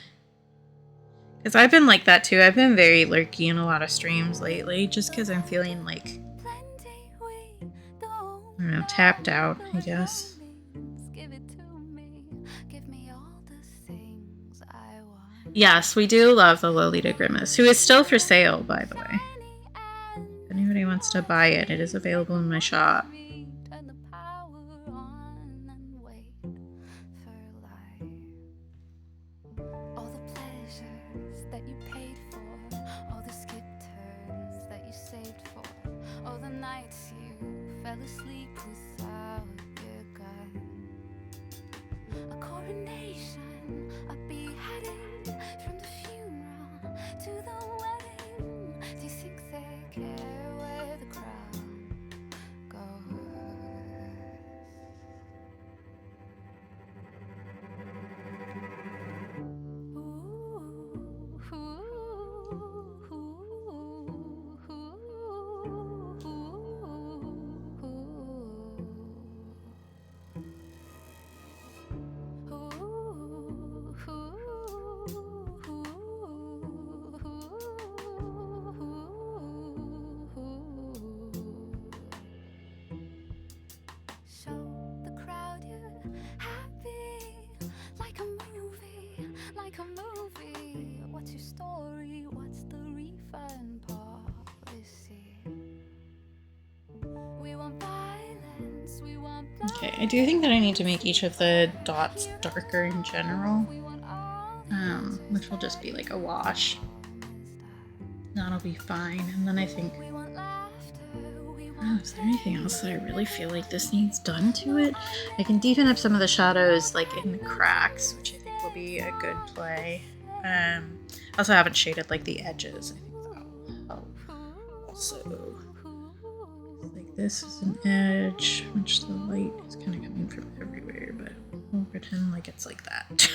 Because I've been like that too. I've been very lurky in a lot of streams lately, just because I'm feeling like, I don't know, tapped out, I guess. Yes, we do love the Lolita Grimace, who is still for sale, by the way. If anybody wants to buy it, it is available in my shop. Okay, I do think that I need to make each of the dots darker in general, which will just be like a wash. That'll be fine. And then I think, is there anything else that I really feel like this needs done to it? I can deepen up some of the shadows like in the cracks, which I think will be a good play. Also haven't shaded like the edges. I think that will help. Also, like this is an edge, which the light is kind of coming from everywhere, but we'll pretend like it's like that.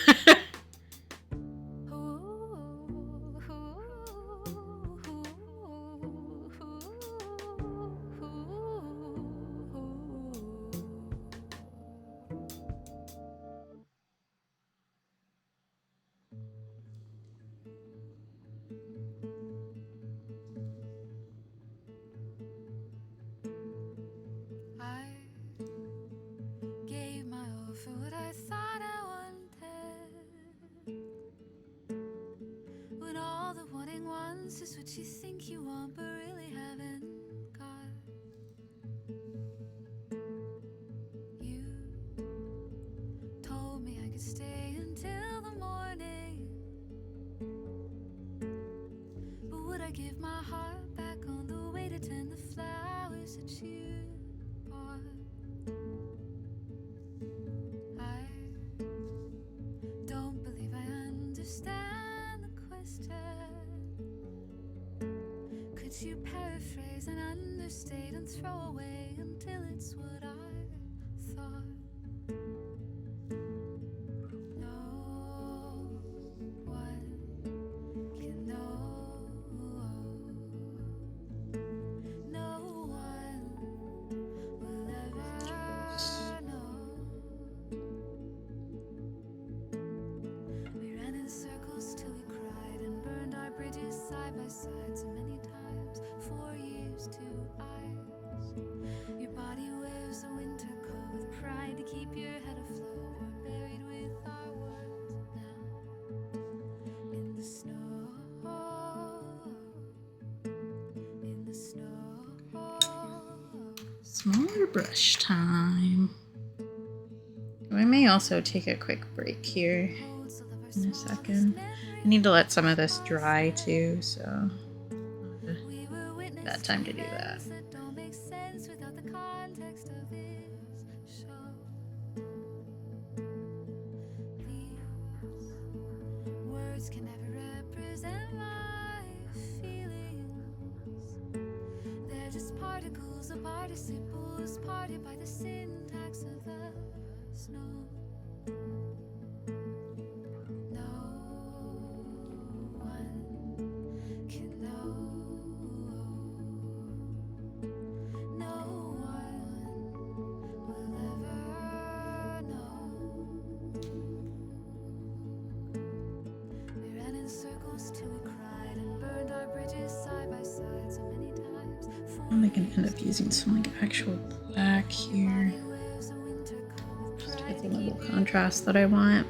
Is what you think you want, but really haven't got. You told me I could stay until the morning, but would I give my heart back on the way to tend the flowers that you bought? I don't believe I understand the question. Could you paraphrase and understate and throw away until it's what I thought? No one can know. No one will ever know. We ran in circles till we cried and burned our bridges side by side so many times. 4 years to eyes. Your body wears a winter coat with pride to keep your head afloat. We're buried with our words now in the snow. In the snow. Smaller brush time. I may also take a quick break here in a second. I need to let some of this dry too, so that time to do that. Words can never represent my feelings. They're just particles of participles parted by the syntax of the snow. No one can know. No one will ever know. We ran in circles till we cried and burned our bridges side by side so many times. I'm gonna end up using some like actual black here, just to get the level of contrast that I want.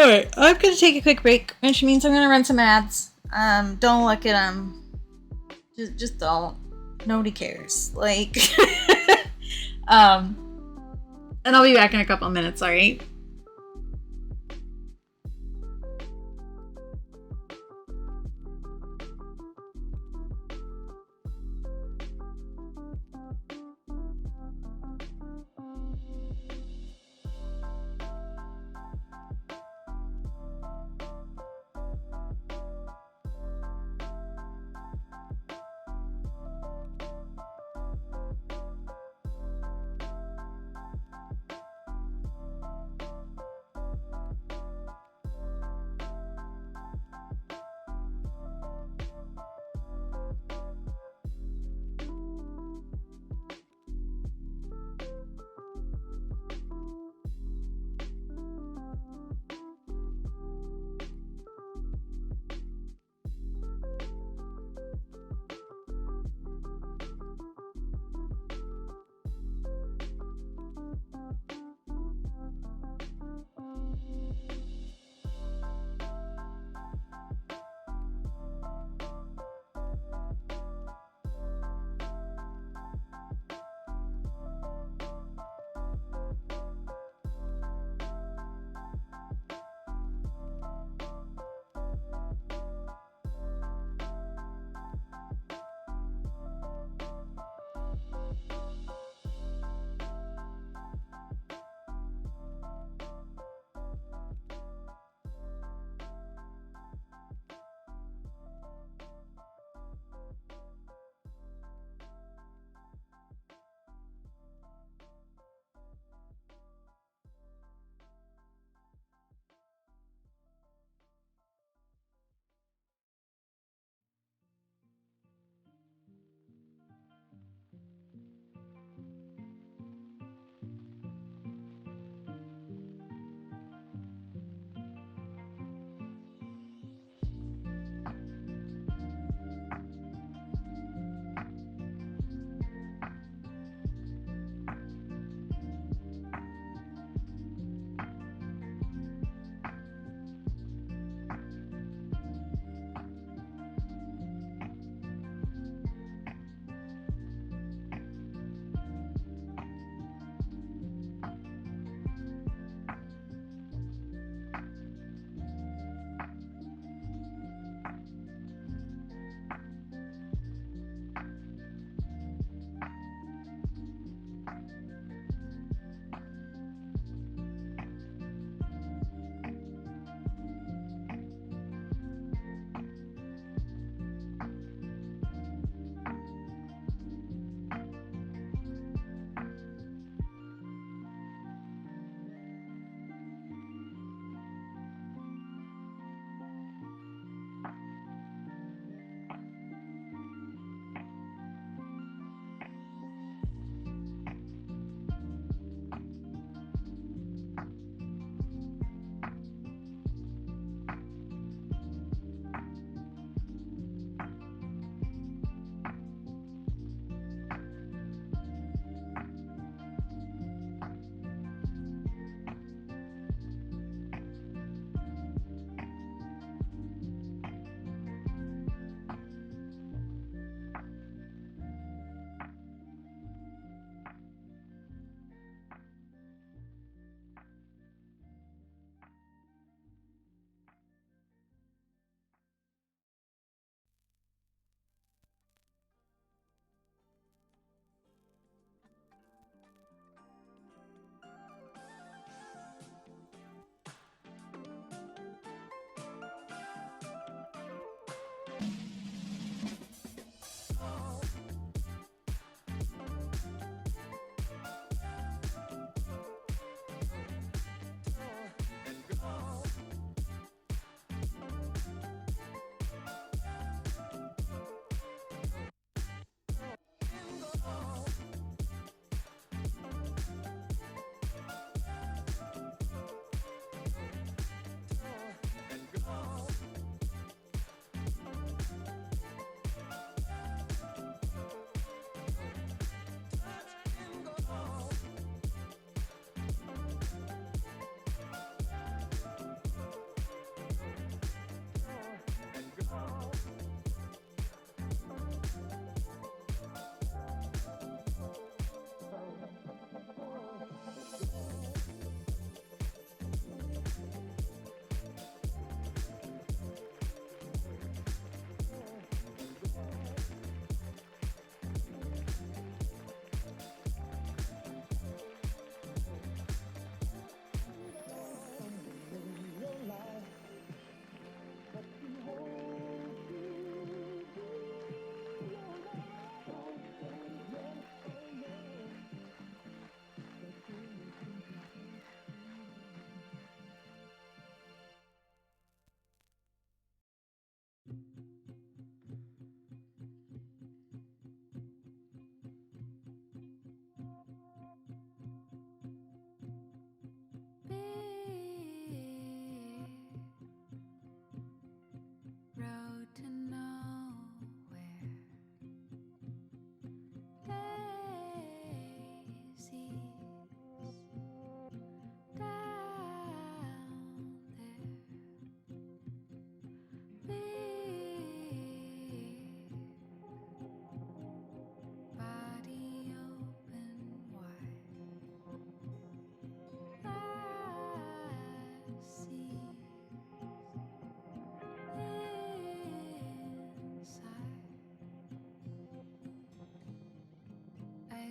All right, I'm gonna take a quick break, which means I'm gonna run some ads. Don't look at them. Just don't. Nobody cares. Like, and I'll be back in a couple of minutes. All right.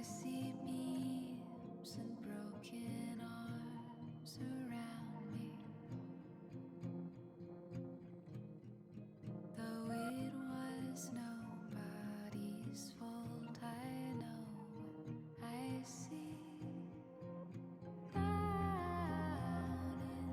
I see beams and broken arms around me. Though it was nobody's fault, I know what I see. Down in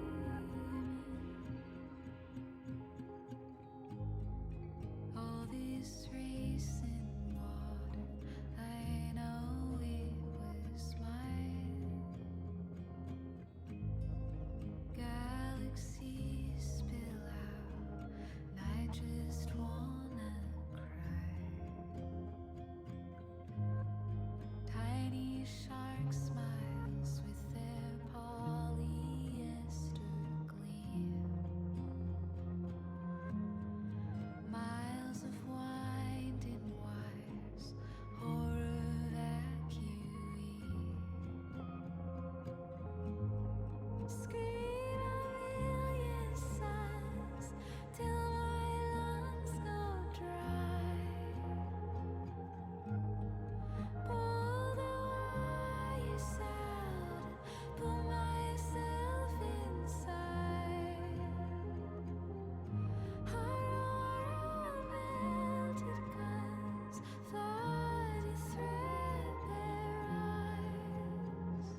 golden, all this racing water, I know it was mine. Galaxies spill out, and I just wanna cry. Tiny shark smiles with their polyester gleam. Miles of winding wires, horror vacuum. Scream a million suns till my lungs go dry. Pull the wires out and put myself inside. Aurora melted guns, flooded threadbare eyes.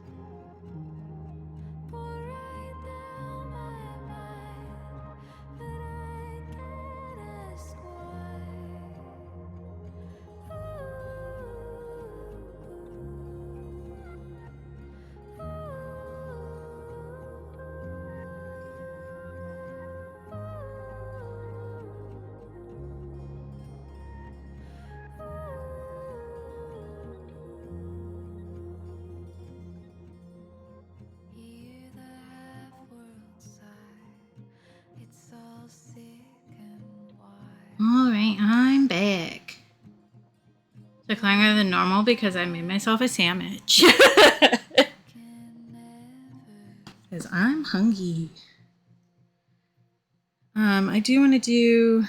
Pour right down my mind, but I can't ask why. Hear the half-world sigh. It's all sick and wide. All right, I'm back. Took longer than normal because I made myself a sandwich. Because I'm hungry. I do want to do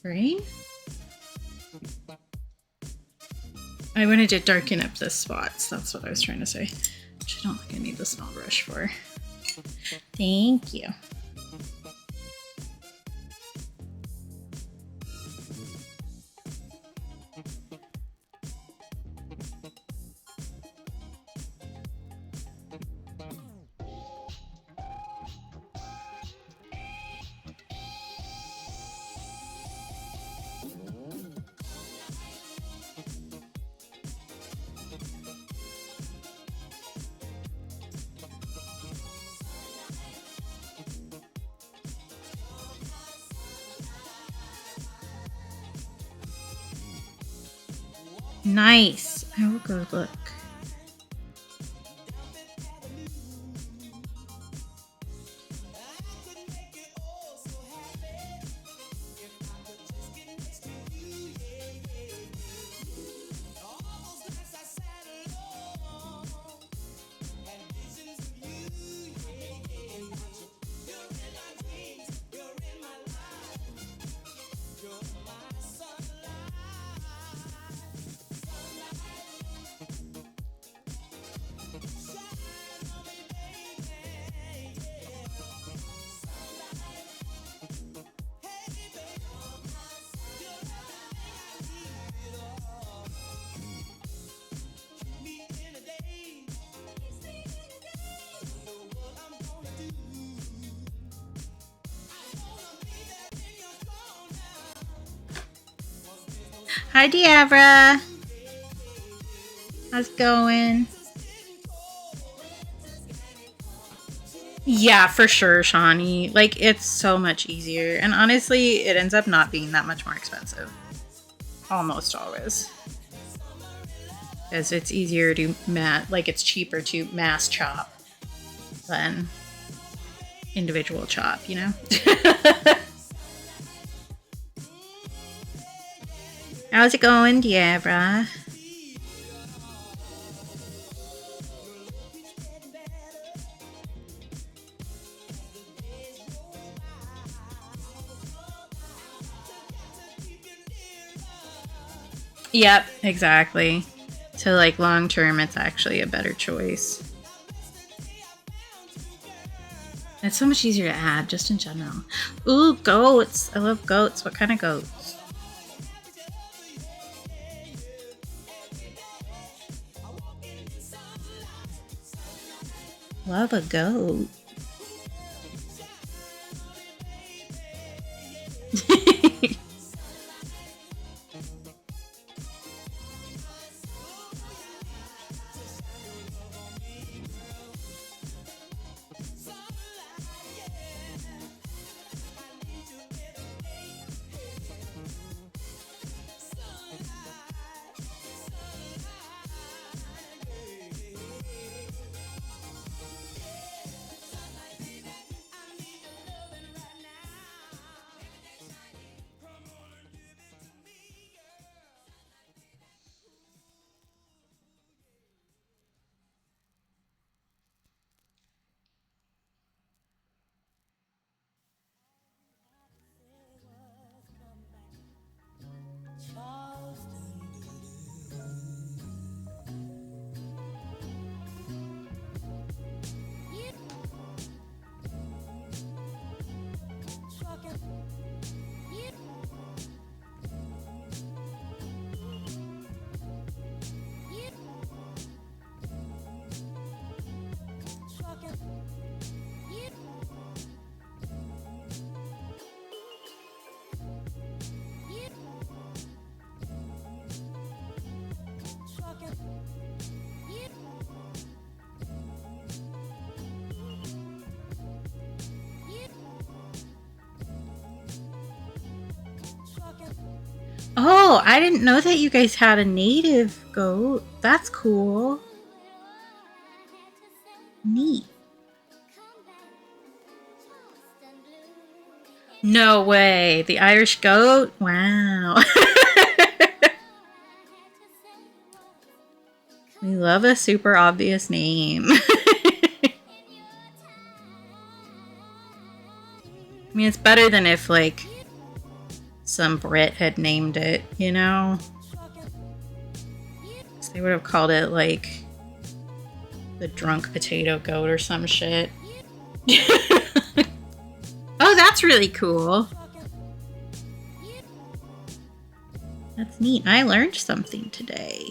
rain. I wanted to darken up the spots. That's what I was trying to say. Which I don't think I need the small brush for. Thank you. Nice. I will go look. Hi, Diabra. How's it going? Yeah, for sure, Shawnee. Like, it's so much easier. And honestly, it ends up not being that much more expensive. Almost always. Because it's easier to like, it's cheaper to mass chop than individual chop, you know? How's it going, Diabra? Yep, exactly. So, like, long term, it's actually a better choice. It's so much easier to add, just in general. Ooh, goats. I love goats. What kind of goats? Love a goat. Oh, I didn't know that you guys had a native goat. That's cool. Neat. No way. The Irish goat? Wow. We love a super obvious name. I mean, it's better than if, like, some Brit had named it, you know? So they would have called it, like, the drunk potato goat or some shit. Oh, that's really cool. That's neat. I learned something today.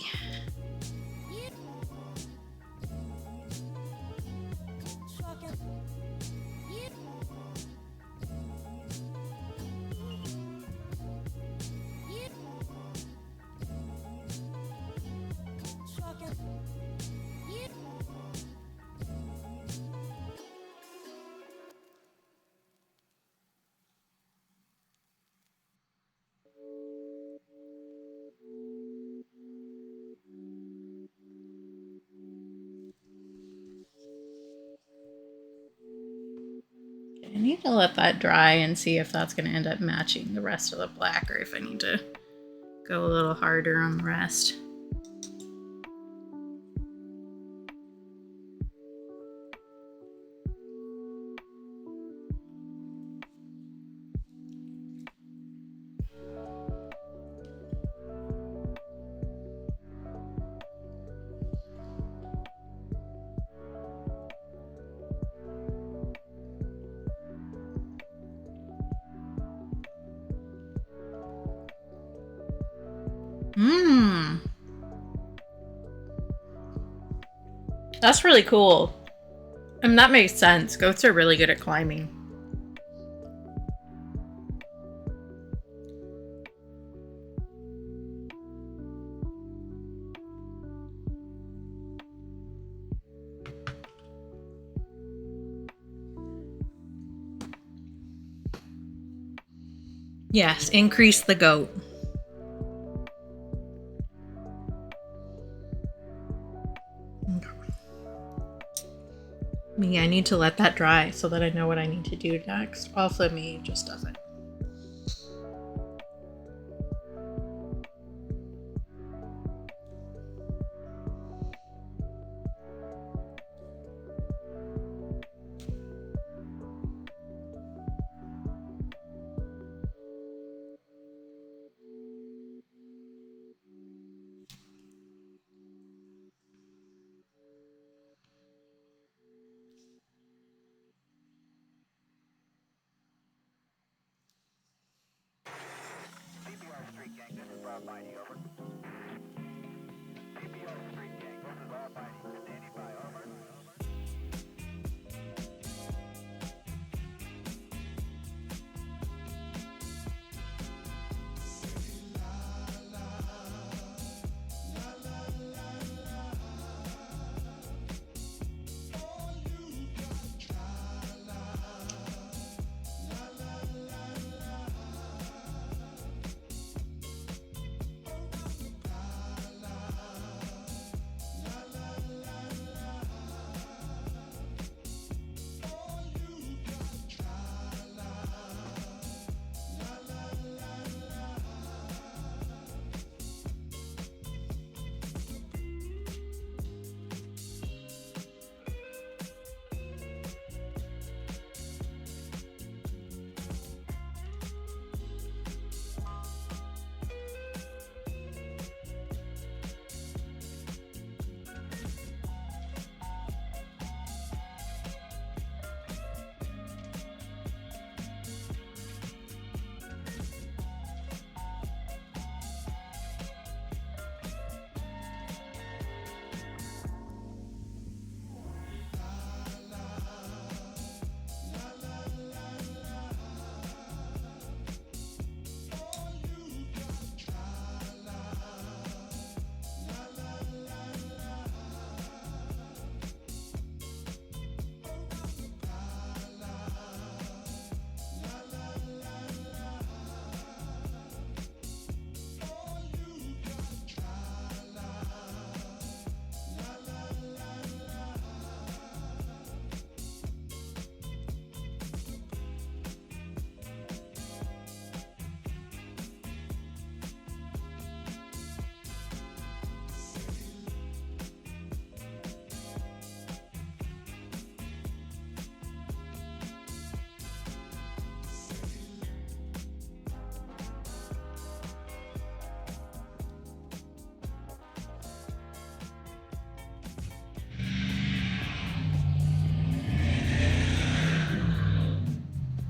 I need to let that dry and see if that's going to end up matching the rest of the black or if I need to go a little harder on the rest. Mmm. That's really cool. And that makes sense. Goats are really good at climbing. Yes, increase the goat. Me, I need to let that dry so that I know what I need to do next. Also, me just doesn't.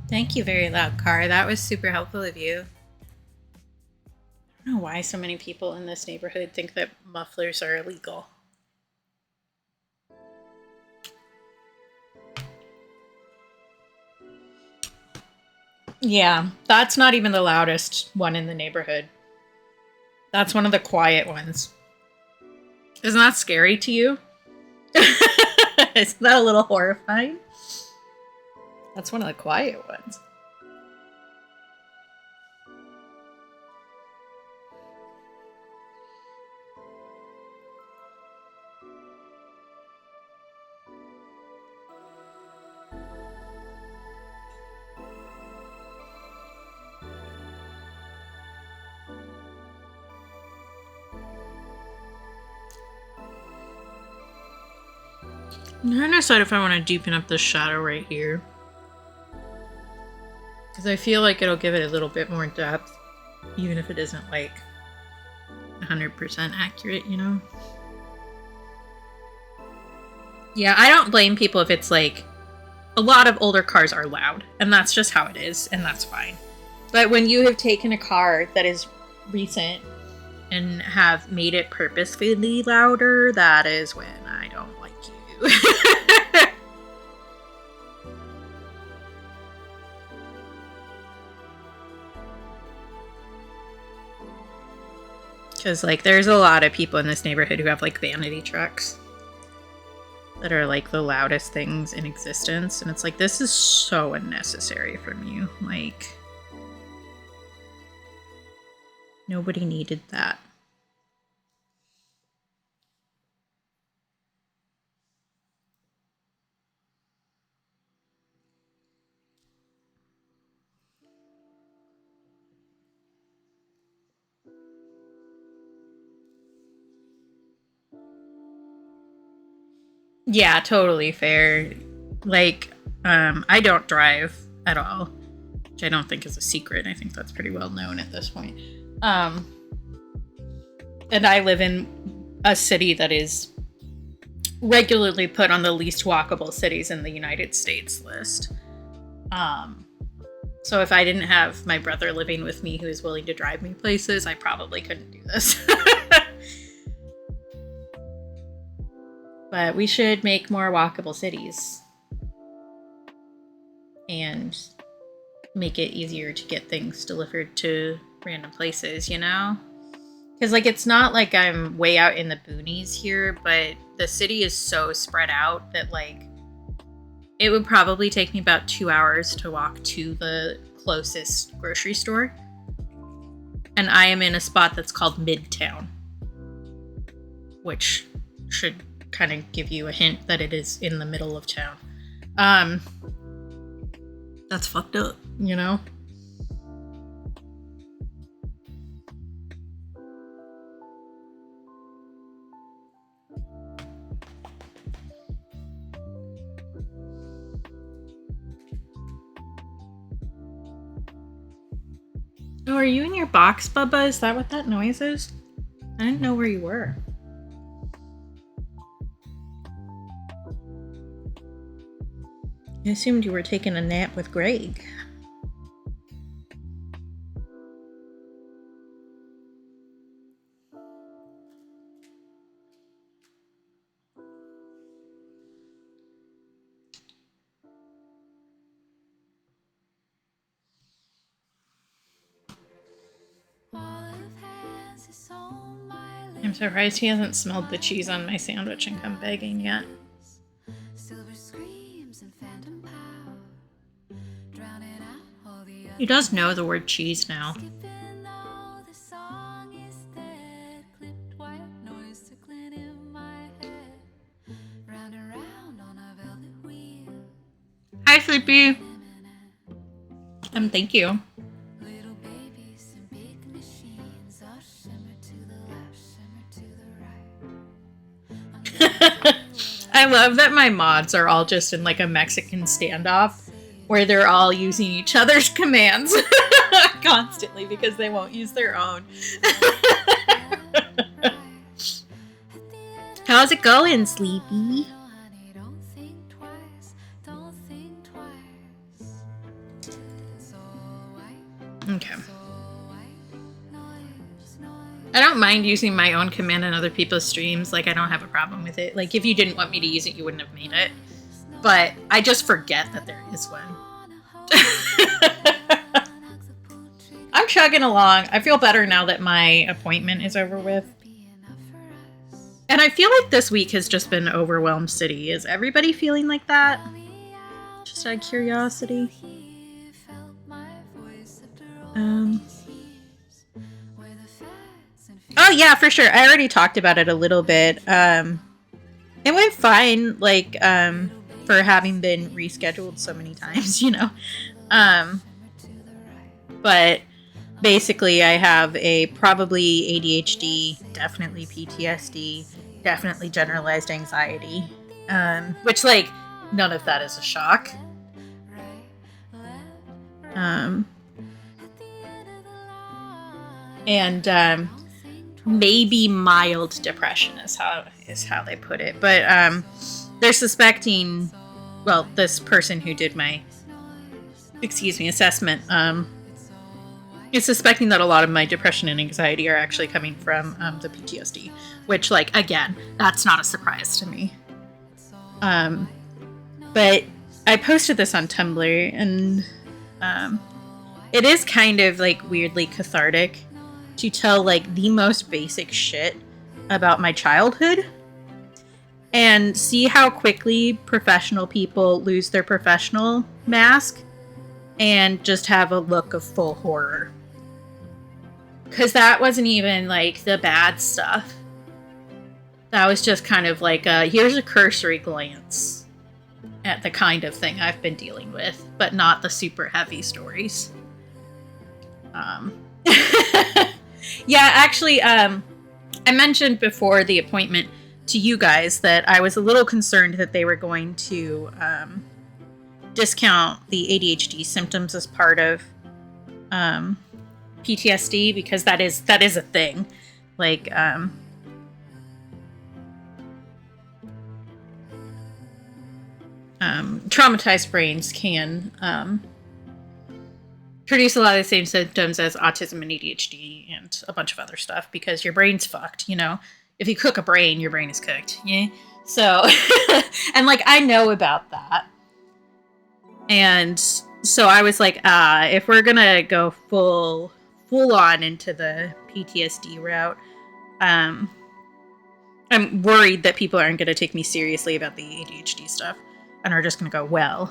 Thank you, very loud car. That was super helpful of you. I don't know why so many people in this neighborhood think that mufflers are illegal. Yeah, that's not even the loudest one in the neighborhood. That's one of the quiet ones. Isn't that scary to you? Isn't that a little horrifying? That's one of the quiet ones. I'm trying to decide if I want to deepen up the shadow right here. Because I feel like it'll give it a little bit more depth, even if it isn't like 100% accurate, you know? Yeah, I don't blame people if it's like, a lot of older cars are loud, and that's just how it is, and that's fine. But when you have taken a car that is recent and have made it purposefully louder, that is when I don't like you. Because, like, there's a lot of people in this neighborhood who have, like, vanity trucks that are, like, the loudest things in existence. And it's like, this is so unnecessary from you. Like, Nobody needed that. Yeah, totally fair. Like, I don't drive at all, which I don't think is a secret. I think that's pretty well known at this point. And I live in a city that is regularly put on the least walkable cities in the United States list. So if I didn't have my brother living with me who is willing to drive me places, I probably couldn't do this. But we should make more walkable cities and make it easier to get things delivered to random places, you know? Because, like, it's not like I'm way out in the boonies here, but the city is so spread out that, like, it would probably take me about 2 hours to walk to the closest grocery store. And I am in a spot that's called Midtown, which should kind of give you a hint that it is in the middle of town. That's fucked up, you know? Oh, are you in your box, Bubba? Is that what that noise is? I didn't know where you were. I assumed you were taking a nap with Greg. I'm surprised he hasn't smelled the cheese on my sandwich and come begging yet. He does know the word cheese now. Hi, Sleepy. Thank you. I love that my mods are all just in like a Mexican standoff where they're all using each other's commands constantly because they won't use their own. How's it going, Sleepy? Okay. I don't mind using my own command in other people's streams. Like, I don't have a problem with it. Like, if you didn't want me to use it, you wouldn't have made it. But I just forget that there is one. I'm chugging along. I feel better now that my appointment is over with. And I feel like this week has just been overwhelmed city. Is everybody feeling like that? Just out of curiosity. Oh yeah, for sure. I already talked about it a little bit. It went fine, like, for having been rescheduled so many times, you know. But basically I have a probably ADHD, definitely PTSD, definitely generalized anxiety. Which, like, none of that is a shock. And maybe mild depression is how they put it. But they're suspecting, well, this person who did my assessment is suspecting that a lot of my depression and anxiety are actually coming from the PTSD, which, like, again, that's not a surprise to me. But I posted this on Tumblr, and it is kind of, like, weirdly cathartic to tell, like, the most basic shit about my childhood and see how quickly professional people lose their professional mask and just have a look of full horror. because that wasn't even like the bad stuff. That was just kind of like here's a cursory glance at the kind of thing I've been dealing with, but not the super heavy stories. Yeah, actually, I mentioned before the appointment to you guys that I was a little concerned that they were going to discount the ADHD symptoms as part of PTSD, because that is a thing. Like, traumatized brains can produce a lot of the same symptoms as autism and ADHD and a bunch of other stuff, because your brain's fucked, you know? If you cook a brain, your brain is cooked. Yeah. So, and like, I know about that. And so I was like, if we're gonna go full on into the PTSD route, I'm worried that people aren't gonna take me seriously about the ADHD stuff and are just gonna go, well,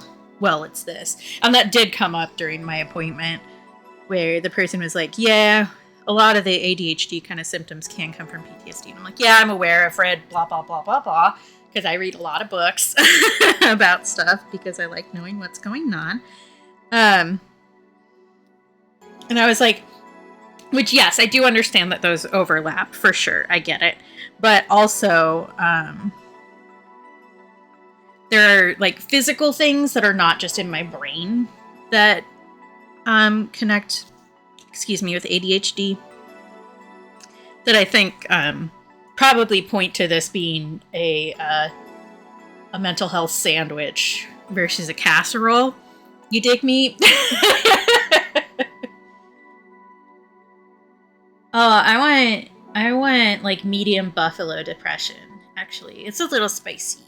it's this. And that did come up during my appointment, where the person was like, yeah, a lot of the ADHD kind of symptoms can come from PTSD. And I'm like, yeah, I'm aware. I've read blah, blah, blah, blah, blah, because I read a lot of books about stuff because I like knowing what's going on. And I was like, which, yes, I do understand that those overlap for sure. I get it. But also, there are like physical things that are not just in my brain that connect, with ADHD, that I think probably point to this being a mental health sandwich versus a casserole. You dig me? I want like medium buffalo depression. Actually, it's a little spicy.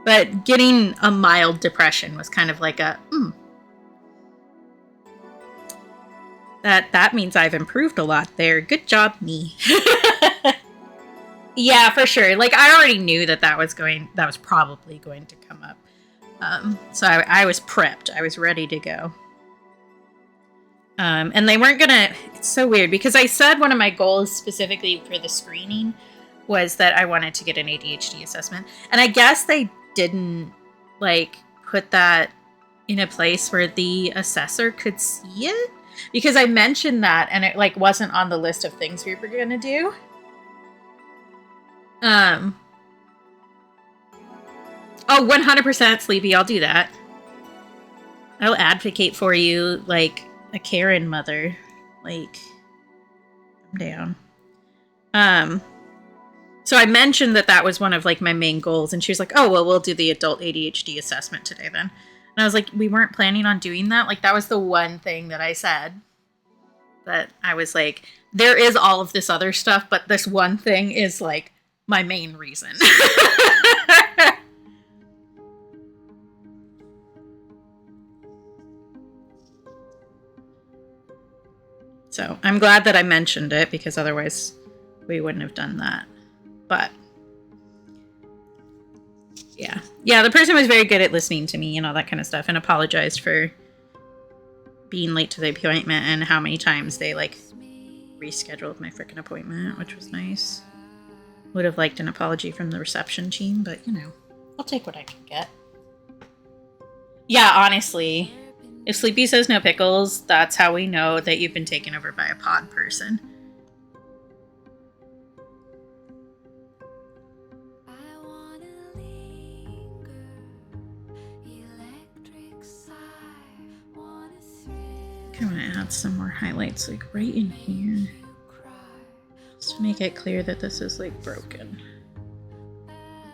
But getting a mild depression was kind of like a that means I've improved a lot there. Good job, me. Yeah, for sure. Like, I already knew that was probably going to come up. So I was prepped. I was ready to go. And they weren't gonna, it's so weird because I said one of my goals specifically for the screening was that I wanted to get an ADHD assessment. And I guess they didn't like put that in a place where the assessor could see it, because I mentioned that and it like wasn't on the list of things we were gonna do. Oh, 100% Sleepy, I'll do that. I'll advocate for you like a Karen mother. Like, I'm down. So I mentioned that was one of like my main goals, and she was like, oh, well, we'll do the adult ADHD assessment today then. And I was like, we weren't planning on doing that. Like, that was the one thing that I said. That I was like, there is all of this other stuff, but this one thing is like my main reason. So I'm glad that I mentioned it, because otherwise we wouldn't have done that. But yeah, the person was very good at listening to me and all that kind of stuff, and apologized for being late to the appointment and how many times they like rescheduled my freaking appointment, which was nice. Would have liked an apology from the reception team, but you know, I'll take what I can get. Yeah, honestly, if Sleepy says no pickles, that's how we know that you've been taken over by a pod person. I'm gonna add some more highlights like right in here, just to make it clear that this is like broken.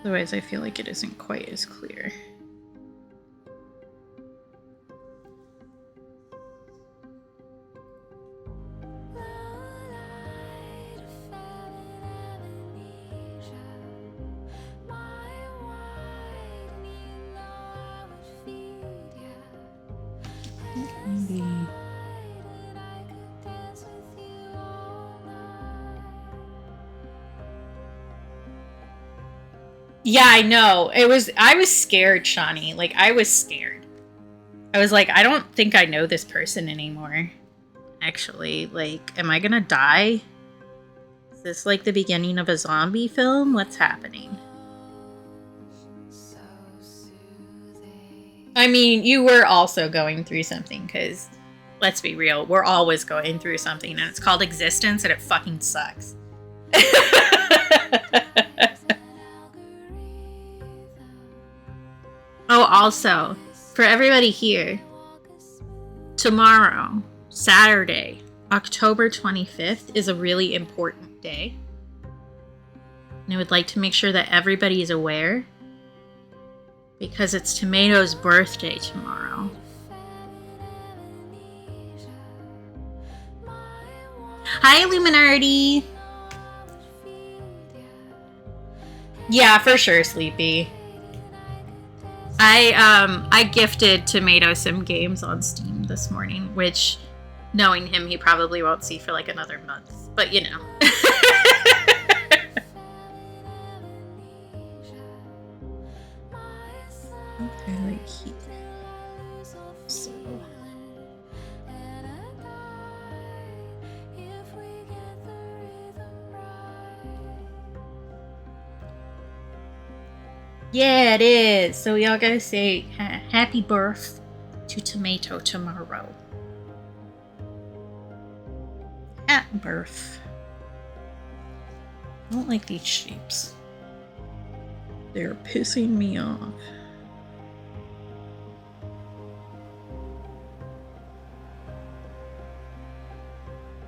Otherwise I feel like it isn't quite as clear. Maybe. Yeah, I know. I was scared, Shawnee. Like, I was scared. I was like, I don't think I know this person anymore. Actually, like, am I gonna die? Is this like the beginning of a zombie film? What's happening? I mean, you were also going through something, because let's be real, we're always going through something, and it's called existence, and it fucking sucks. Oh, also, for everybody here, tomorrow, Saturday, October 25th, is a really important day. And I would like to make sure that everybody is aware, because it's Tomato's birthday tomorrow. Hi, Illuminati! Yeah, for sure, Sleepy. I gifted Tomato some games on Steam this morning, which, knowing him, he probably won't see for like another month. But you know. Okay, like here. So. Yeah, it is. So y'all gotta say happy birth to Tomato tomorrow. Happy birth. I don't like these shapes. They're pissing me off.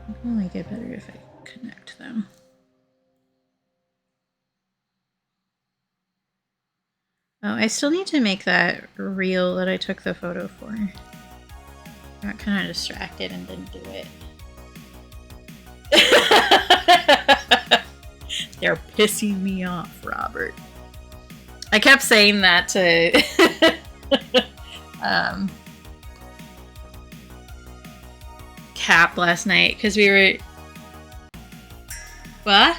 I can only get better if I connect them. Oh, I still need to make that reel that I took the photo for. I got kind of distracted and didn't do it. They're pissing me off, Robert. I kept saying that to Cap last night because we were... What?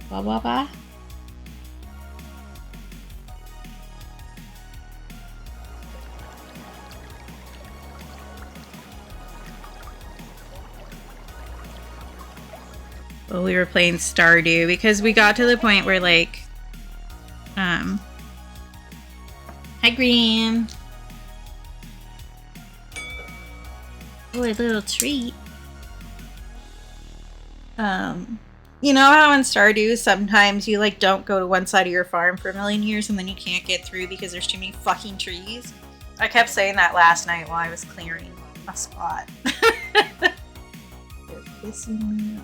Blah, blah, blah. Well, we were playing Stardew because we got to the point where, like, hi, Green. Oh, a little treat. You know how in Stardew sometimes you like don't go to one side of your farm for a million years and then you can't get through because there's too many fucking trees? I kept saying that last night while I was clearing a spot. They're pissing me off.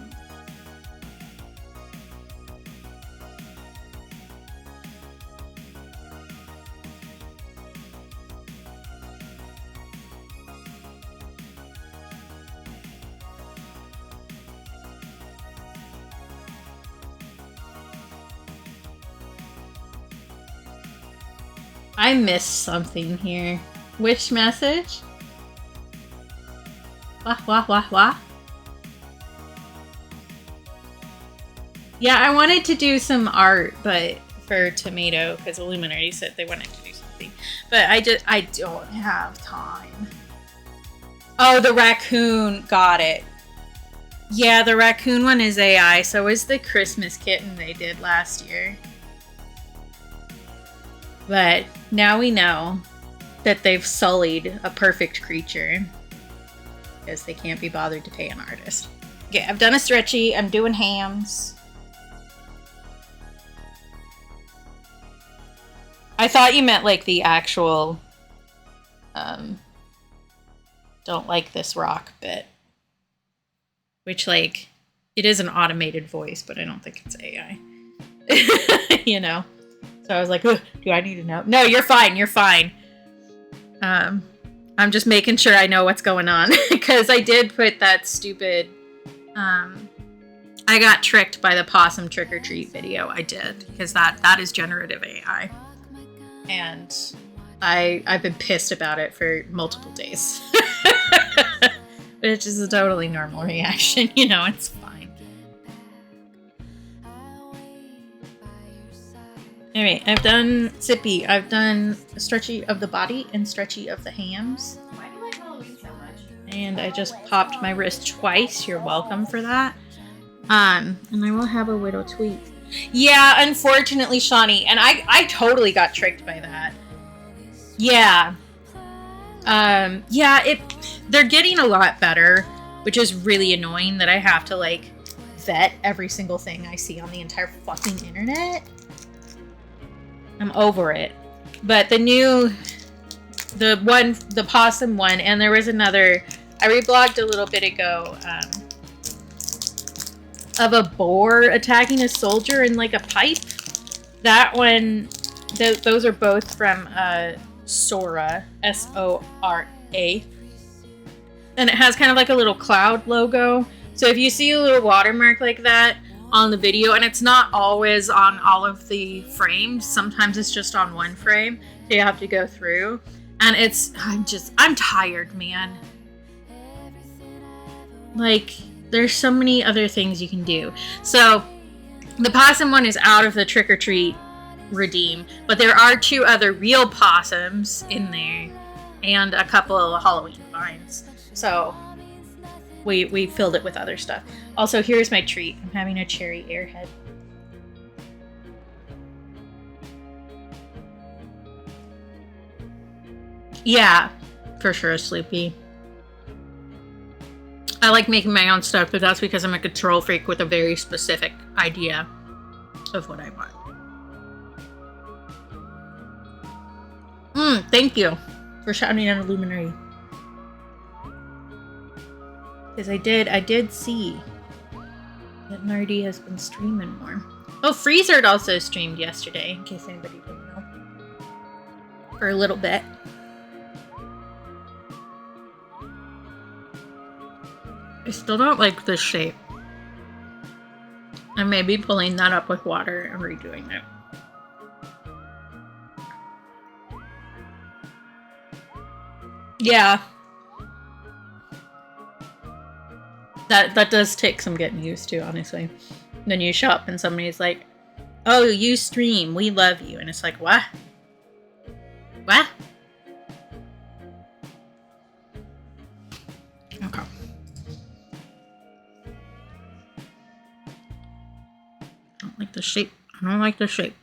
I missed something here. Which message? Wah, wah, wah, wah. Yeah, I wanted to do some art, but for Tomato, because Illuminati said they wanted to do something. But I don't have time. Oh, the raccoon. Got it. Yeah, the raccoon one is AI, so is the Christmas kitten they did last year. But now we know that they've sullied a perfect creature because they can't be bothered to pay an artist. Okay, I've done a stretchy. I'm doing hams. I thought you meant like the actual don't like this rock bit. Which, like, it is an automated voice, but I don't think it's AI. You know? So I was like, do I need to know? No, you're fine. You're fine. I'm just making sure I know what's going on. Because I did put that stupid... I got tricked by the possum trick-or-treat video. I did. Because that is generative AI. And I've been pissed about it for multiple days. which is a totally normal reaction. You know, it's fine. All right, I've done Sippy. I've done Stretchy of the Body and Stretchy of the Hams. Why do you like Halloween so much? And I just popped my wrist twice. You're welcome for that. And I will have a Widow tweet. Yeah, unfortunately, Shawnee. And I totally got tricked by that. Yeah. They're getting a lot better, which is really annoying that I have to, like, vet every single thing I see on the entire fucking internet. I'm over it. But the possum one, and there was another, I reblogged a little bit ago, of a boar attacking a soldier in, like, a pipe. That one, those are both from, Sora, S-O-R-A. And it has kind of like a little cloud logo. So if you see a little watermark like that on the video, and it's not always on all of the frames, sometimes it's just on one frame, so you have to go through. And I'm tired, man. Like, there's so many other things you can do. So the possum one is out of the trick or treat redeem, but there are 2 other real possums in there and a couple of Halloween vines. So we filled it with other stuff. Also, here's my treat. I'm having a cherry airhead. Yeah, for sure, Sleepy. I like making my own stuff, but that's because I'm a control freak with a very specific idea of what I want. Thank you for shouting out Illuminary. Because I did see that Nardi has been streaming more. Oh, Freezerd also streamed yesterday, in case anybody didn't know. For a little bit. I still don't like this shape. I may be pulling that up with water and redoing it. Yeah. That does take some getting used to, honestly. Then you show up and somebody's like, oh, you stream, we love you. And it's like, what? What? Okay. I don't like the shape. I don't like the shape.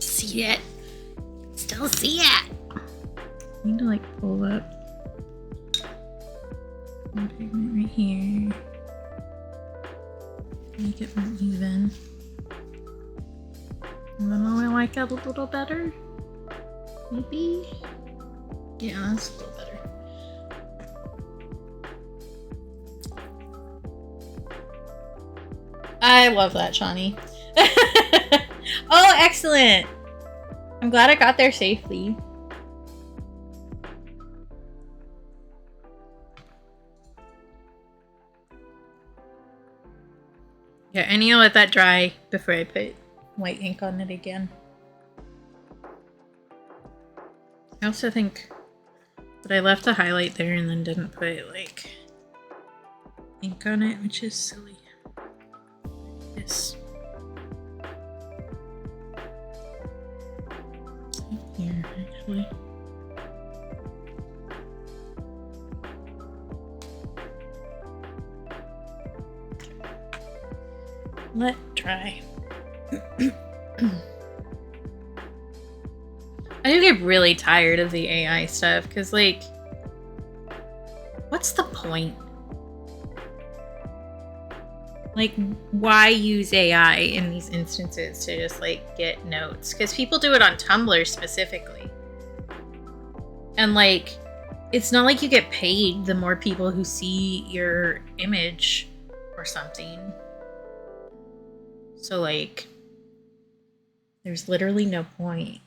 See it. Still see it. I need to like pull up my pigment right here. Make it more even. And then I like it a little better. Maybe. Yeah, that's a little better. I love that, Shawnee. Oh, excellent! I'm glad I got there safely. Yeah, I need to let that dry before I put white ink on it again. I also think that I left the highlight there and then didn't put, like, ink on it, which is silly. This. Here, actually. Let dry. I do get really tired of the AI stuff because, like, what's the point? Like, why use AI in these instances to just, like, get notes? Because people do it on Tumblr specifically. And like, it's not like you get paid the more people who see your image or something. So like, there's literally no point.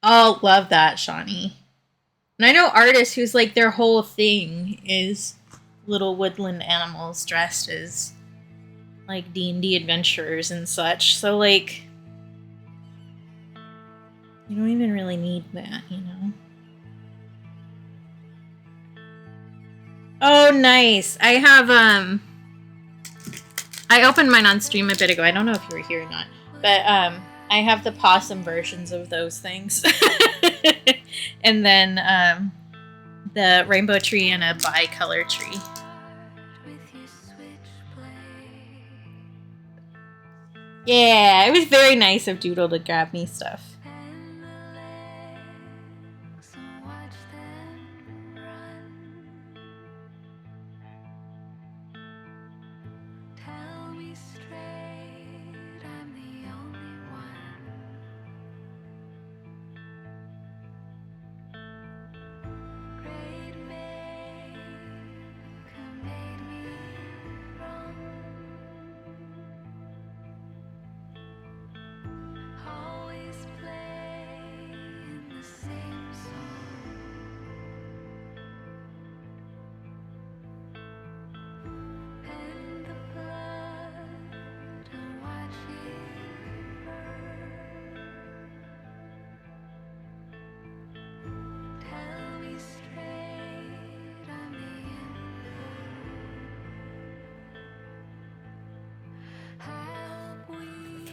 Oh, love that, Shawnee. And I know artists whose like their whole thing is little woodland animals dressed as like D&D adventurers and such. So like, you don't even really need that, you know? Oh, nice. I have, I opened mine on stream a bit ago. I don't know if you were here or not, but, I have the possum versions of those things. And then, the rainbow tree and a bicolor tree. Yeah, it was very nice of Doodle to grab me stuff.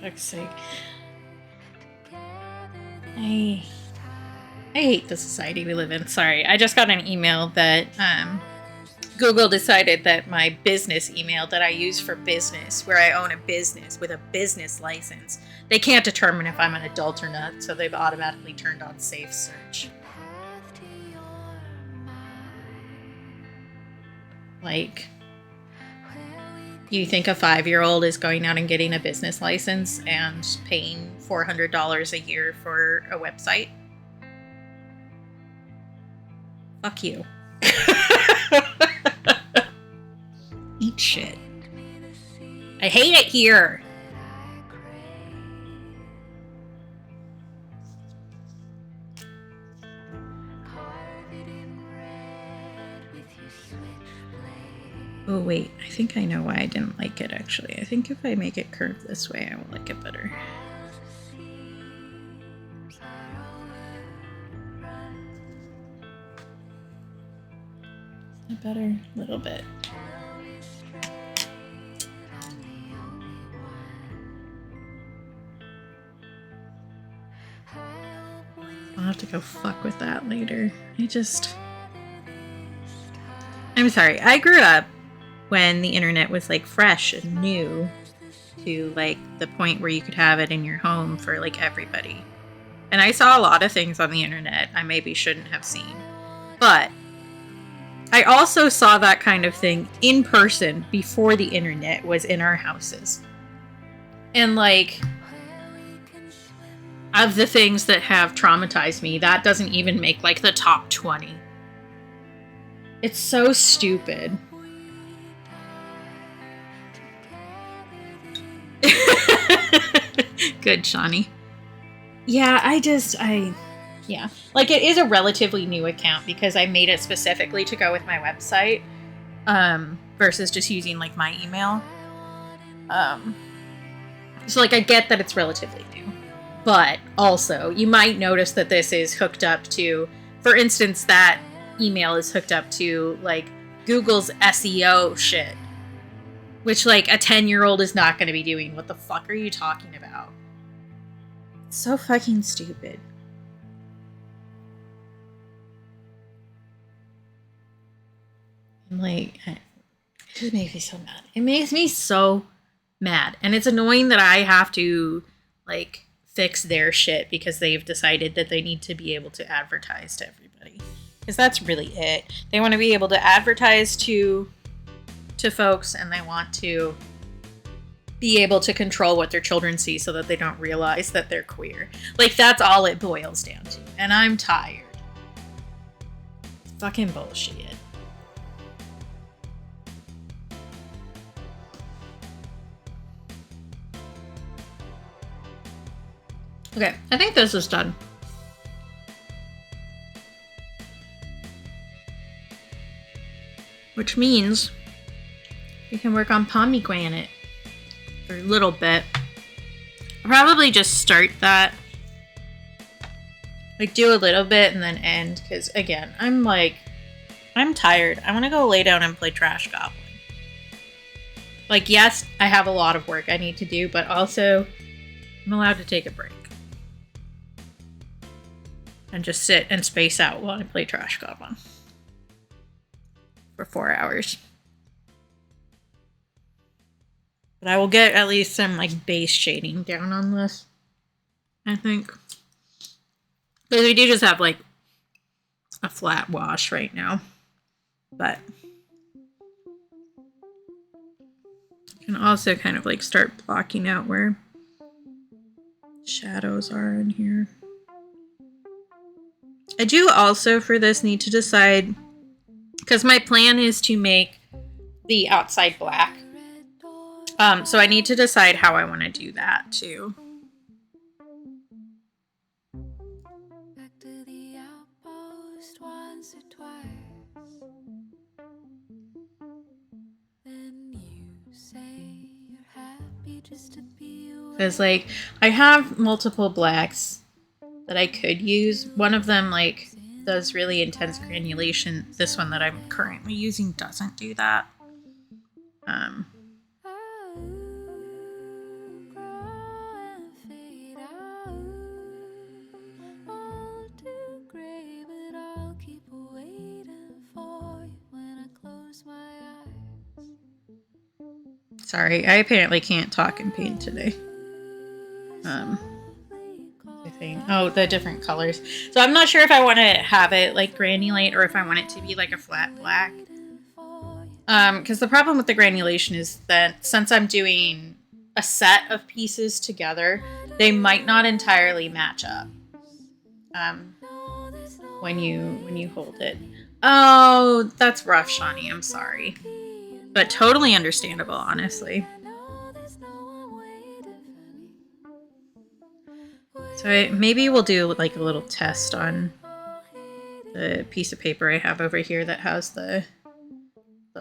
Fuck's sake. I hate the society we live in. Sorry, I just got an email that Google decided that my business email that I use for business, where I own a business with a business license, they can't determine if I'm an adult or not, so they've automatically turned on safe search. Like, you think a 5-year-old is going out and getting a business license and paying $400 a year for a website? Fuck you. Eat shit. I hate it here. Oh wait, I think I know why I didn't like it actually. I think if I make it curved this way, I will like it better. Is that better? A little bit. I'll have to go fuck with that later. I'm sorry. I grew up when the internet was like fresh and new to like the point where you could have it in your home for like everybody. And I saw a lot of things on the internet I maybe shouldn't have seen. But I also saw that kind of thing in person before the internet was in our houses. And like, of the things that have traumatized me, that doesn't even make like the top 20. It's so stupid. Good, Shawnee. Yeah, yeah. Like, it is a relatively new account because I made it specifically to go with my website, versus just using, like, my email. So, like, I get that it's relatively new. But, also, you might notice that this is hooked up to, for instance, that email is hooked up to, like, Google's SEO shit. Which, like, a 10-year-old is not going to be doing. What the fuck are you talking about? It's so fucking stupid. I'm like, it just makes me so mad. It makes me so mad. And it's annoying that I have to, like, fix their shit because they've decided that they need to be able to advertise to everybody. Because that's really it. They want to be able to advertise to folks, and they want to be able to control what their children see so that they don't realize that they're queer. Like, that's all it boils down to. And I'm tired. fucking bullshit. Okay, I think this is done. Which means we can work on pomegranate for a little bit. I'll probably just start that. Like, do a little bit and then end. Because, again, I'm tired. I want to go lay down and play Trash Goblin. Like, yes, I have a lot of work I need to do, but also I'm allowed to take a break. And just sit and space out while I play Trash Goblin. For 4 hours. But I will get at least some, like, base shading down on this. I think. Because we do just have, like, a flat wash right now. But you can also kind of, like, start blocking out where shadows are in here. I do also, for this, need to decide, because my plan is to make the outside black. So I need to decide how I want to do that, too. Back to the outpost once or twice. Then you say you're happy just to be away. Because, like, I have multiple blacks that I could use. One of them, like, does really intense granulation. This one that I'm currently using doesn't do that. Sorry, I apparently can't talk and paint today. Oh, the different colors. So I'm not sure if I want to have it like granulate or if I want it to be like a flat black. Because the problem with the granulation is that since I'm doing a set of pieces together, they might not entirely match up. When you hold it. Oh, that's rough, Shawnee. I'm sorry. But totally understandable, honestly. So maybe we'll do like a little test on the piece of paper I have over here that has the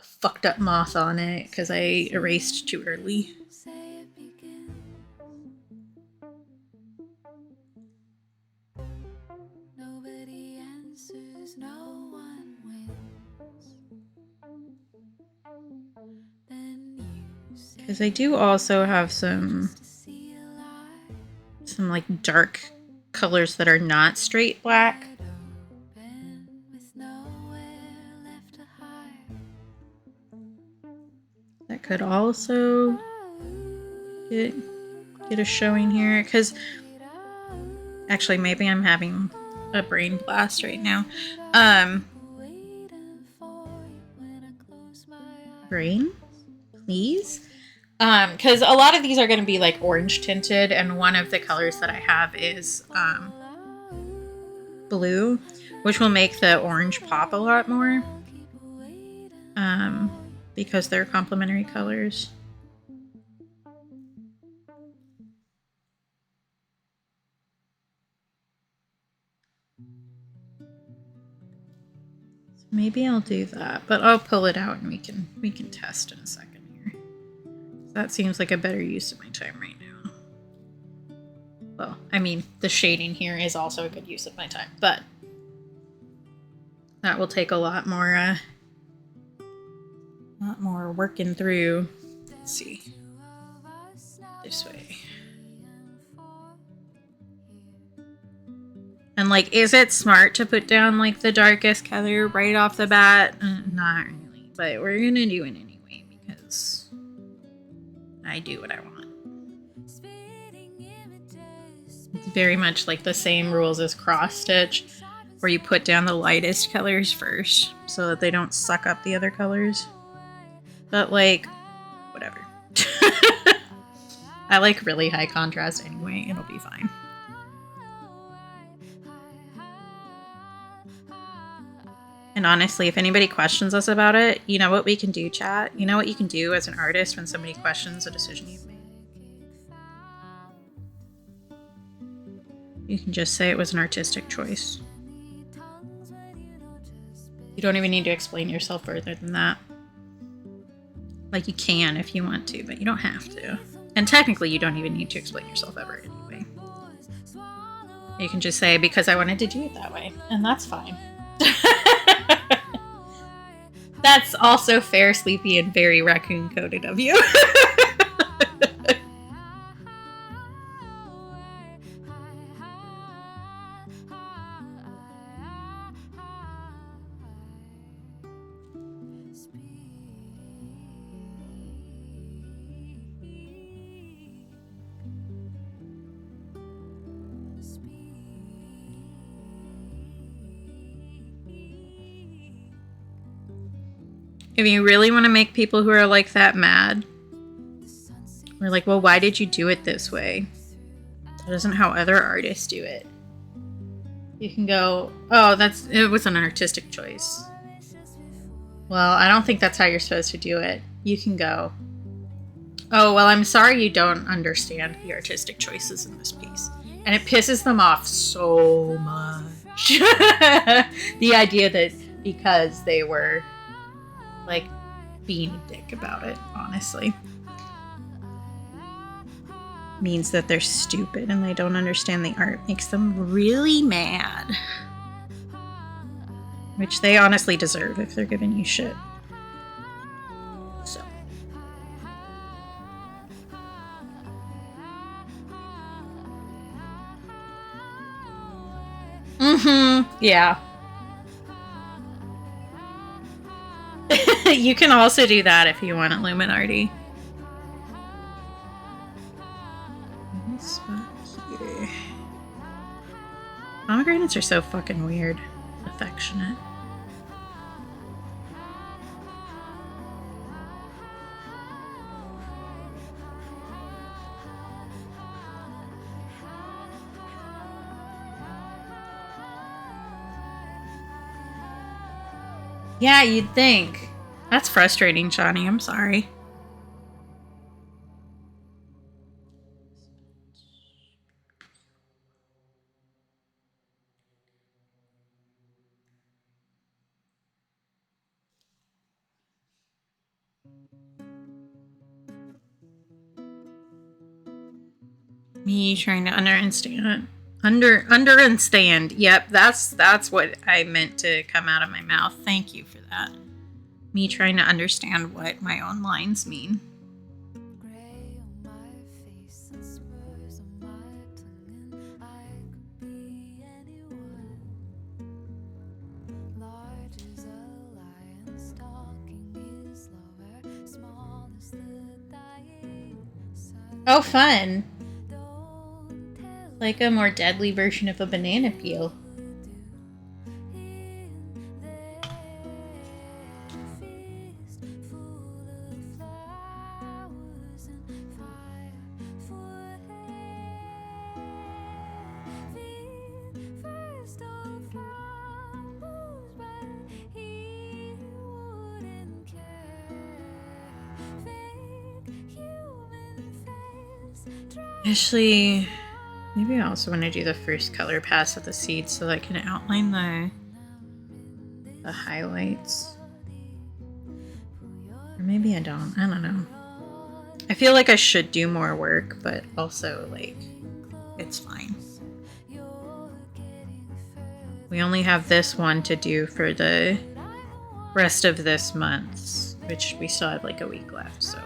fucked up moth on it because I erased too early. Because I do also have some like dark colors that are not straight black. That could also get a showing here. Because actually, maybe I'm having a brain blast right now. Brain, please. Because a lot of these are going to be like orange tinted, and one of the colors that I have is blue, which will make the orange pop a lot more. Because they're complementary colors. So maybe I'll do that, but I'll pull it out and we can test in a second. That seems like a better use of my time right now. Well, I mean, the shading here is also a good use of my time, but that will take a lot more working through. Let's see. This way. And like, is it smart to put down like the darkest color right off the bat? Not really, but we're gonna do it anyway because I do what I want. It's very much like the same rules as cross stitch, where you put down the lightest colors first so that they don't suck up the other colors. But like, whatever. I like really high contrast anyway, it'll be fine. And And honestly, if anybody questions us about it, you know what we can do, chat? You know what you can do as an artist when somebody questions a decision you've made? You can just say it was an artistic choice. You don't even need to explain yourself further than that. Like, you can if you want to, but you don't have to. And technically, you don't even need to explain yourself ever anyway. You can just say, because I wanted to do it that way. And that's fine. That's also fair, Sleepy, and very raccoon-coded of you. If you really want to make people who are like that mad, we're like, well, why did you do it this way? That isn't how other artists do it. You can go, oh, it was an artistic choice. Well, I don't think that's how you're supposed to do it. You can go, oh, well, I'm sorry you don't understand the artistic choices in this piece. And it pisses them off so much. The idea that because they were like being a dick about it, honestly, means that they're stupid and they don't understand the art, makes them really mad, which they honestly deserve if they're giving you shit. So yeah. You can also do that if you want Illuminati. This spot here. Pomegranates are so fucking weird. Affectionate. Yeah, you'd think. That's frustrating, Johnny. I'm sorry. Me trying to understand. Understand. Yep, that's what I meant to come out of my mouth. Thank you for that. Me trying to understand what my own lines mean. Gray on my face and spurs on my tongue, and I could be anyone. Large as a lion, stalking his lover, small as the dying sun. Oh, fun. Don't tell Like a more deadly version of a banana peel. in their feast full of flowers and fire for heavy first of flowers, but he wouldn't care. Fake human face, Actually, maybe I also want to do the first color pass of the seeds so that I can outline the highlights. Or maybe I don't. I don't know. I feel like I should do more work, but also, like, it's fine. We only have this one to do for the rest of this month, which we still have like a week left, so.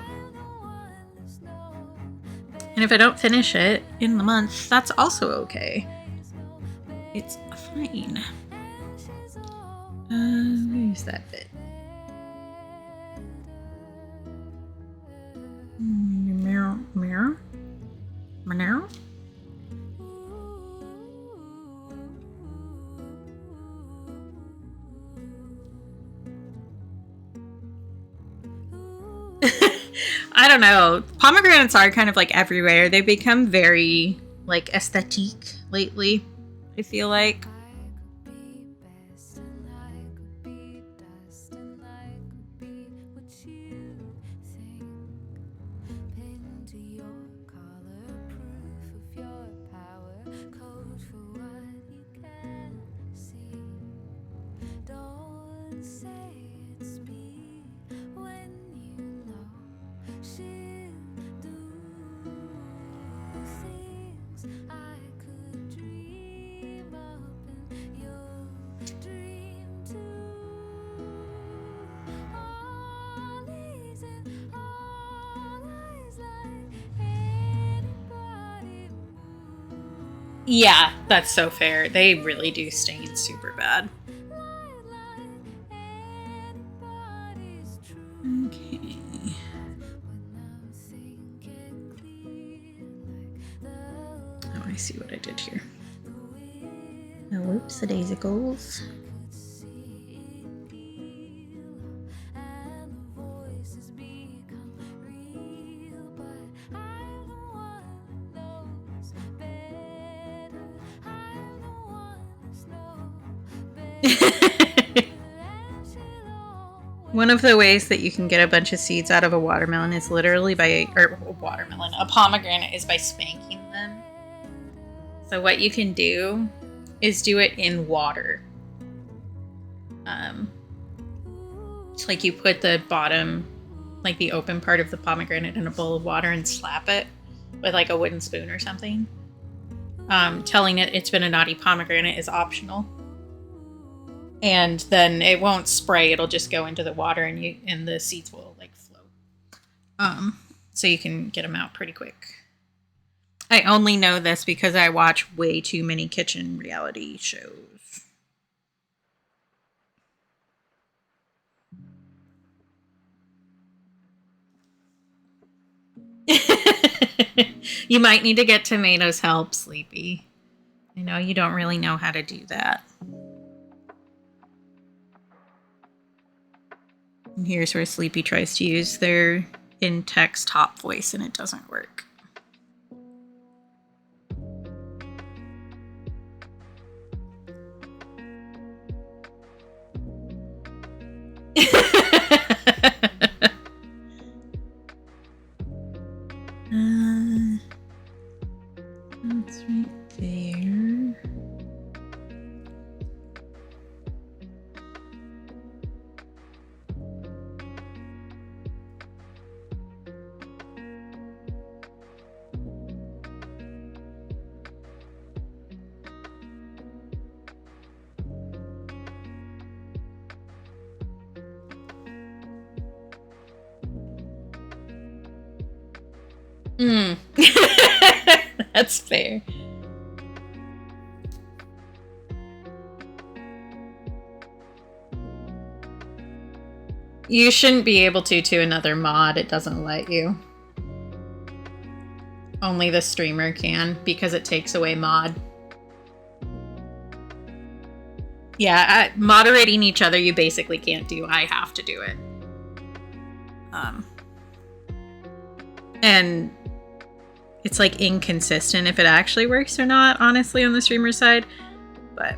And if I don't finish it in the month, that's also okay. It's fine. Where's that bit? Mirror, mirror, mirror. I don't know. Pomegranates are kind of like everywhere. They become very like aesthetique lately, I feel like. vote for what you can see. Don't say it's me when you know she'll do things I could dream up and you'll dream too. All these and all eyes like anybody move. Yeah, that's so fair. They really do stain super bad. Okay. Oh, I see what I did here. Oh, whoops, the daisy goals. One of the ways that you can get a bunch of seeds out of a watermelon is literally a pomegranate is by spanking them. So what you can do is do it in water. It's like you put the bottom, like the open part of the pomegranate in a bowl of water and slap it with like a wooden spoon or something. Telling it it's been a naughty pomegranate is optional. And then it won't spray, it'll just go into the water and the seeds will like float. So you can get them out pretty quick. I only know this because I watch way too many kitchen reality shows. You might need to get tomatoes help, Sleepy. I know you don't really know how to do that. And here's where Sleepy tries to use their in-text top voice and it doesn't work. That's right there. That's fair. You shouldn't be able to another mod. It doesn't let you. Only the streamer can because it takes away mod. Yeah, moderating each other you basically can't do. I have to do it. And it's like inconsistent if it actually works or not, honestly, on the streamer side. But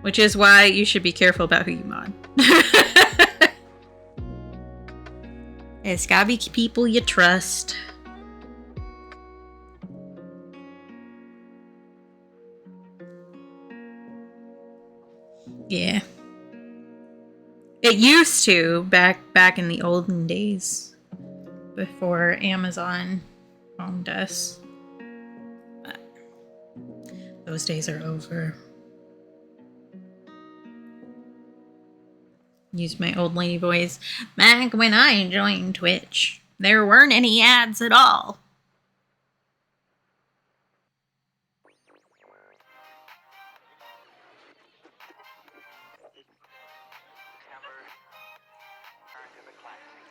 which is why you should be careful about who you mod. It's gotta be people you trust. Yeah. It used to back in the olden days. Before Amazon owned us. But those days are over. Use my old lady voice. Back when I joined Twitch, there weren't any ads at all.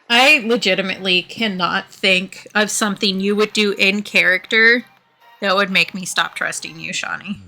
I legitimately cannot think of something you would do in character that would make me stop trusting you, Shawnee.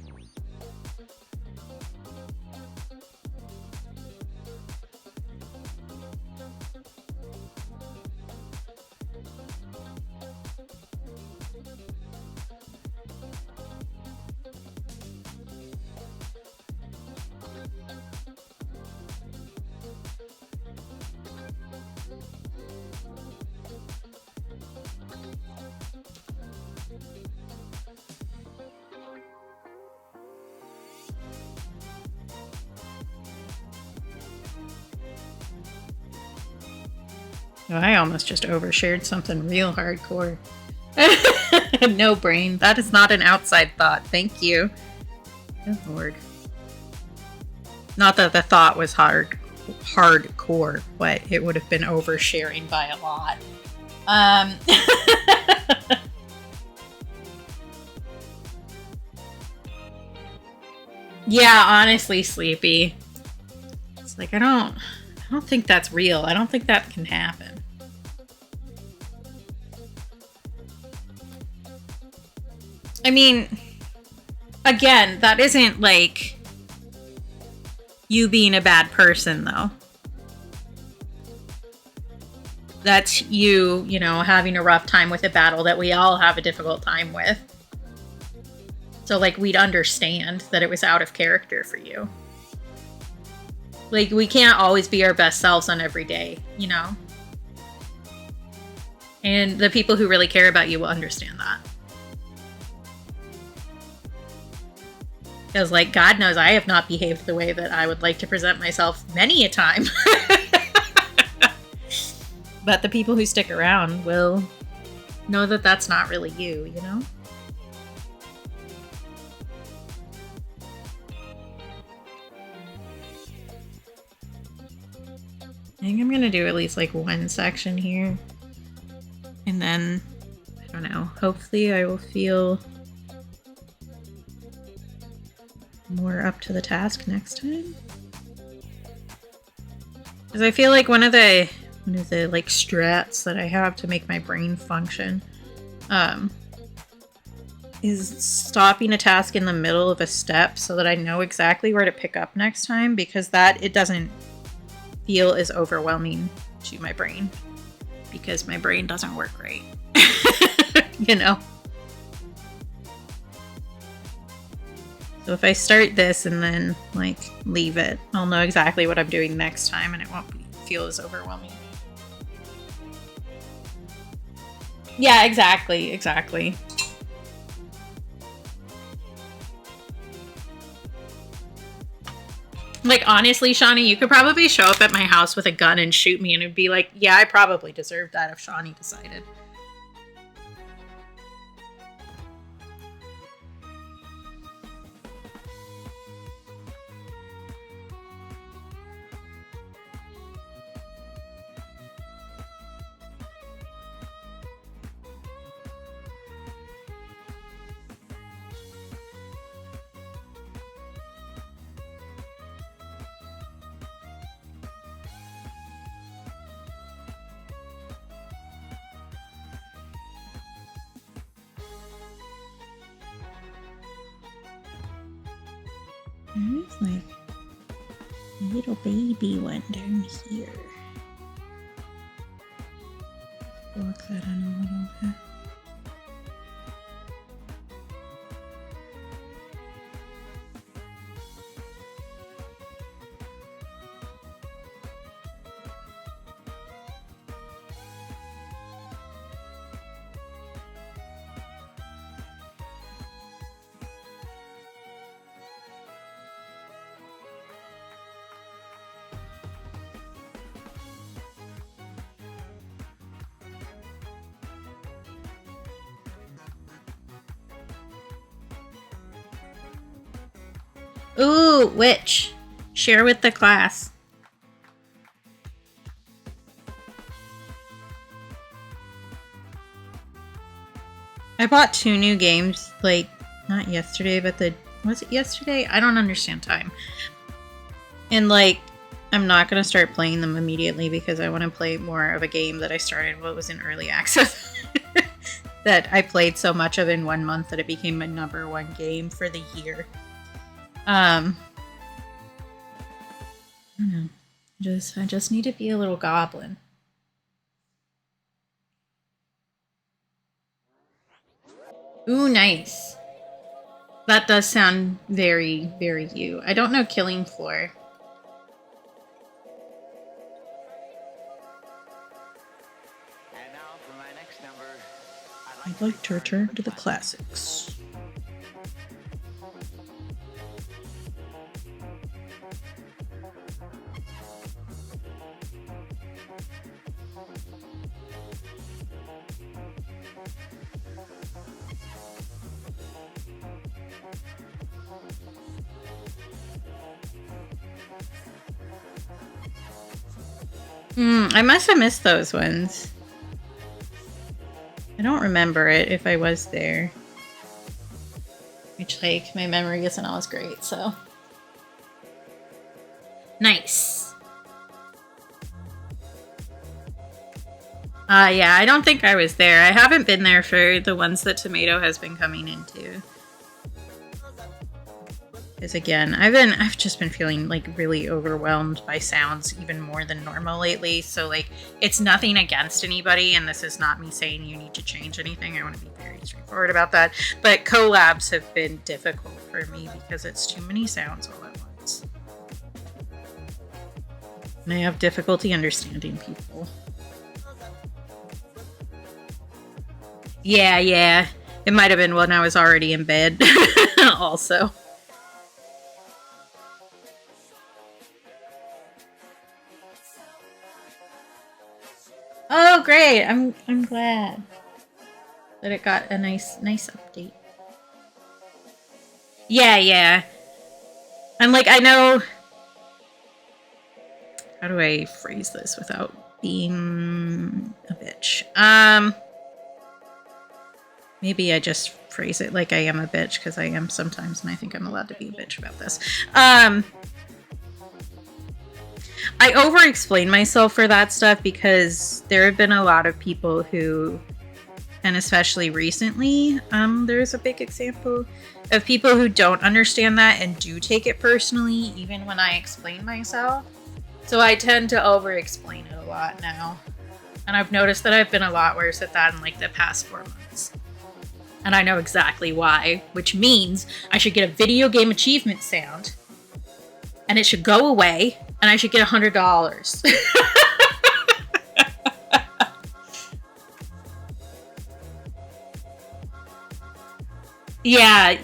Oh, I almost just overshared something real hardcore. No brain. That is not an outside thought. Thank you. Good lord. Not that the thought was hardcore, but it would have been oversharing by a lot. Yeah, honestly, Sleepy. It's like I don't think that's real. I don't think that can happen. I mean, again, that isn't like you being a bad person, though. That's you know, having a rough time with a battle that we all have a difficult time with. So, like, we'd understand that it was out of character for you. Like, we can't always be our best selves on every day, you know? And the people who really care about you will understand that. Because, like, God knows I have not behaved the way that I would like to present myself many a time. But the people who stick around will know that that's not really you, you know? I think I'm gonna do at least like one section here. And then, I don't know, hopefully I will feel more up to the task next time. Because I feel like one of the like strats that I have to make my brain function is stopping a task in the middle of a step so that I know exactly where to pick up next time, because that it doesn't feel as overwhelming to my brain, because my brain doesn't work right. You know? So if I start this and then like leave it, I'll know exactly what I'm doing next time and it won't feel as overwhelming. Yeah, exactly. Like, honestly, Shawnee, you could probably show up at my house with a gun and shoot me and it'd be like, yeah, I probably deserved that if Shawnee decided. There's like a little baby one down here. Look that in a little bit. Ooh, witch. Share with the class. I bought 2 new games, like, not yesterday, but was it yesterday? I don't understand time. And, like, I'm not going to start playing them immediately because I want to play more of a game that I started while it was in early access. That I played so much of in 1 month that it became my #1 game for the year. I don't know. I just need to be a little goblin. Ooh, nice. That does sound very, very you. I don't know Killing Floor. And now for my next number, I'd like to return to the classics. I must have missed those ones. I don't remember it if I was there. Which, like, my memory isn't always great, so. Nice. Yeah, I don't think I was there. I haven't been there for the ones that Tomato has been coming into. Because again, I've just been feeling like really overwhelmed by sounds even more than normal lately. So like, it's nothing against anybody, and this is not me saying you need to change anything. I want to be very straightforward about that. But collabs have been difficult for me because it's too many sounds all at once. And I have difficulty understanding people. Yeah. It might have been when I was already in bed also. Oh, great! I'm glad that it got a nice update. Yeah. I'm like, I know. How do I phrase this without being a bitch? Maybe I just phrase it like I am a bitch because I am sometimes, and I think I'm allowed to be a bitch about this. I over-explain myself for that stuff because there have been a lot of people who, and especially recently, there's a big example of people who don't understand that and do take it personally, even when I explain myself. So I tend to over-explain it a lot now. And I've noticed that I've been a lot worse at that in like the past 4 months. And I know exactly why, which means I should get a video game achievement sound, and it should go away, and I should get $100. Yeah,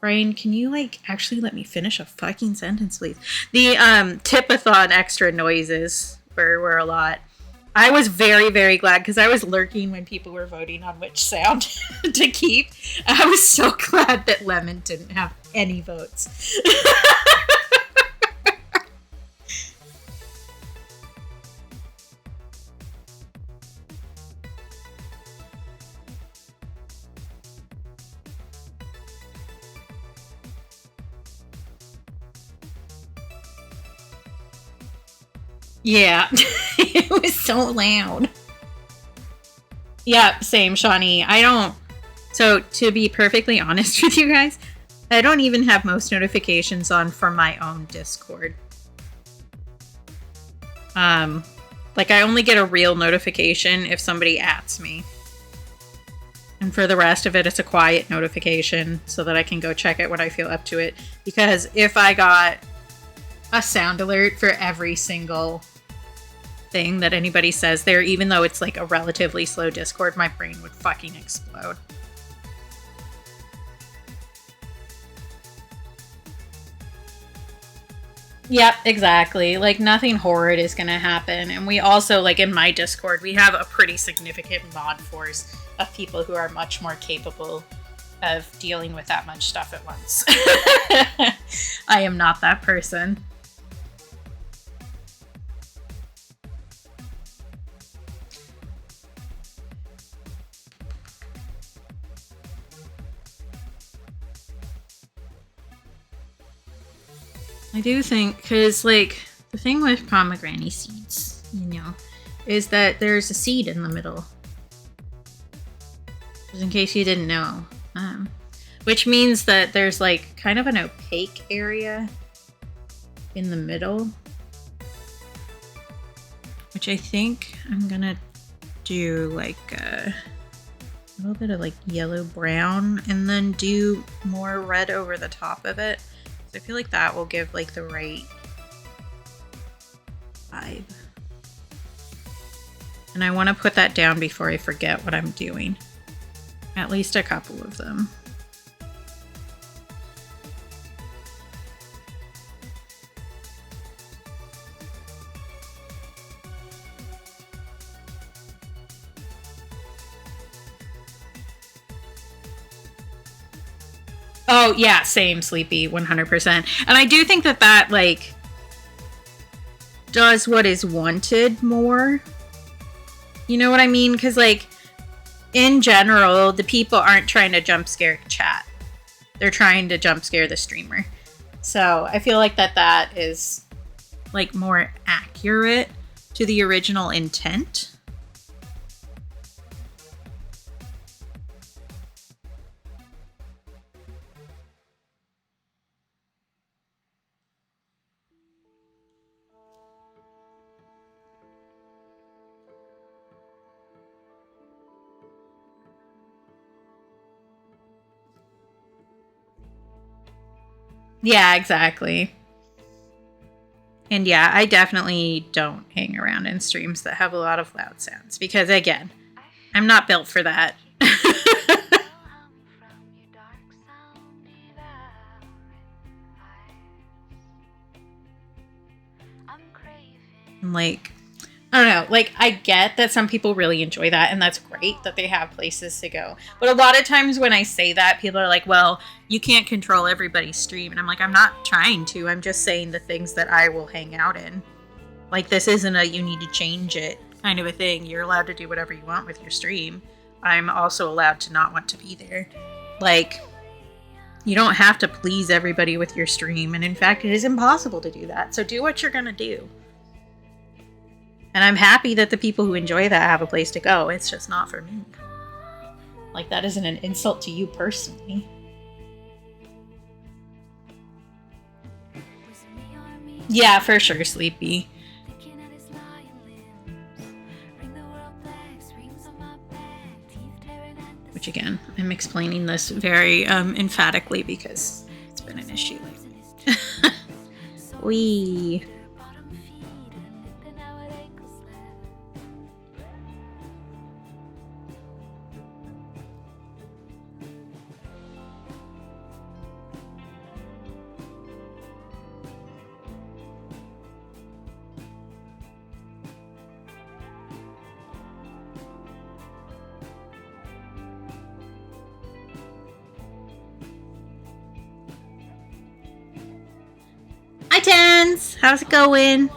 Brian, can you like actually let me finish a fucking sentence, please? The Tipathon extra noises were a lot. I was very, very glad because I was lurking when people were voting on which sound to keep. I was so glad that Lemon didn't have any votes. Yeah, it was so loud. Yeah, same, Shawnee. So to be perfectly honest with you guys, I don't even have most notifications on for my own Discord. Like I only get a real notification if somebody @s me. And for the rest of it, it's a quiet notification so that I can go check it when I feel up to it. Because if I got a sound alert for every single thing that anybody says there, even though it's like a relatively slow Discord, my brain would fucking explode. Yep, exactly. Like nothing horrid is gonna happen. And we also, like in my Discord, we have a pretty significant mod force of people who are much more capable of dealing with that much stuff at once. I am not that person. I do think, because, like, the thing with pomegranate seeds, you know, is that there's a seed in the middle. Just in case you didn't know. Which means that there's, like, kind of an opaque area in the middle. Which I think I'm gonna do, like, a little bit of, like, yellow-brown, and then do more red over the top of it. So I feel like that will give like the right vibe. And I want to put that down before I forget what I'm doing. At least a couple of them. Oh, yeah, same, Sleepy, 100%. And I do think that, like, does what is wanted more. You know what I mean? Because, like, in general, the people aren't trying to jump scare chat. They're trying to jump scare the streamer. So I feel like that is, like, more accurate to the original intent. Yeah, exactly. And yeah, I definitely don't hang around in streams that have a lot of loud sounds because, again, I'm not built for that. Like, I don't know, like, I get that some people really enjoy that, and that's great that they have places to go. But a lot of times when I say that, people are like, well, you can't control everybody's stream. And I'm like, I'm not trying to. I'm just saying the things that I will hang out in. Like, this isn't a you need to change it kind of a thing. You're allowed to do whatever you want with your stream. I'm also allowed to not want to be there. Like, you don't have to please everybody with your stream. And in fact, it is impossible to do that. So do what you're going to do. And I'm happy that the people who enjoy that have a place to go. It's just not for me. Like, that isn't an insult to you personally. Yeah, for sure, Sleepy. Which, again, I'm explaining this very emphatically because it's been an issue lately. Wee. Hi, Tens. How's it going?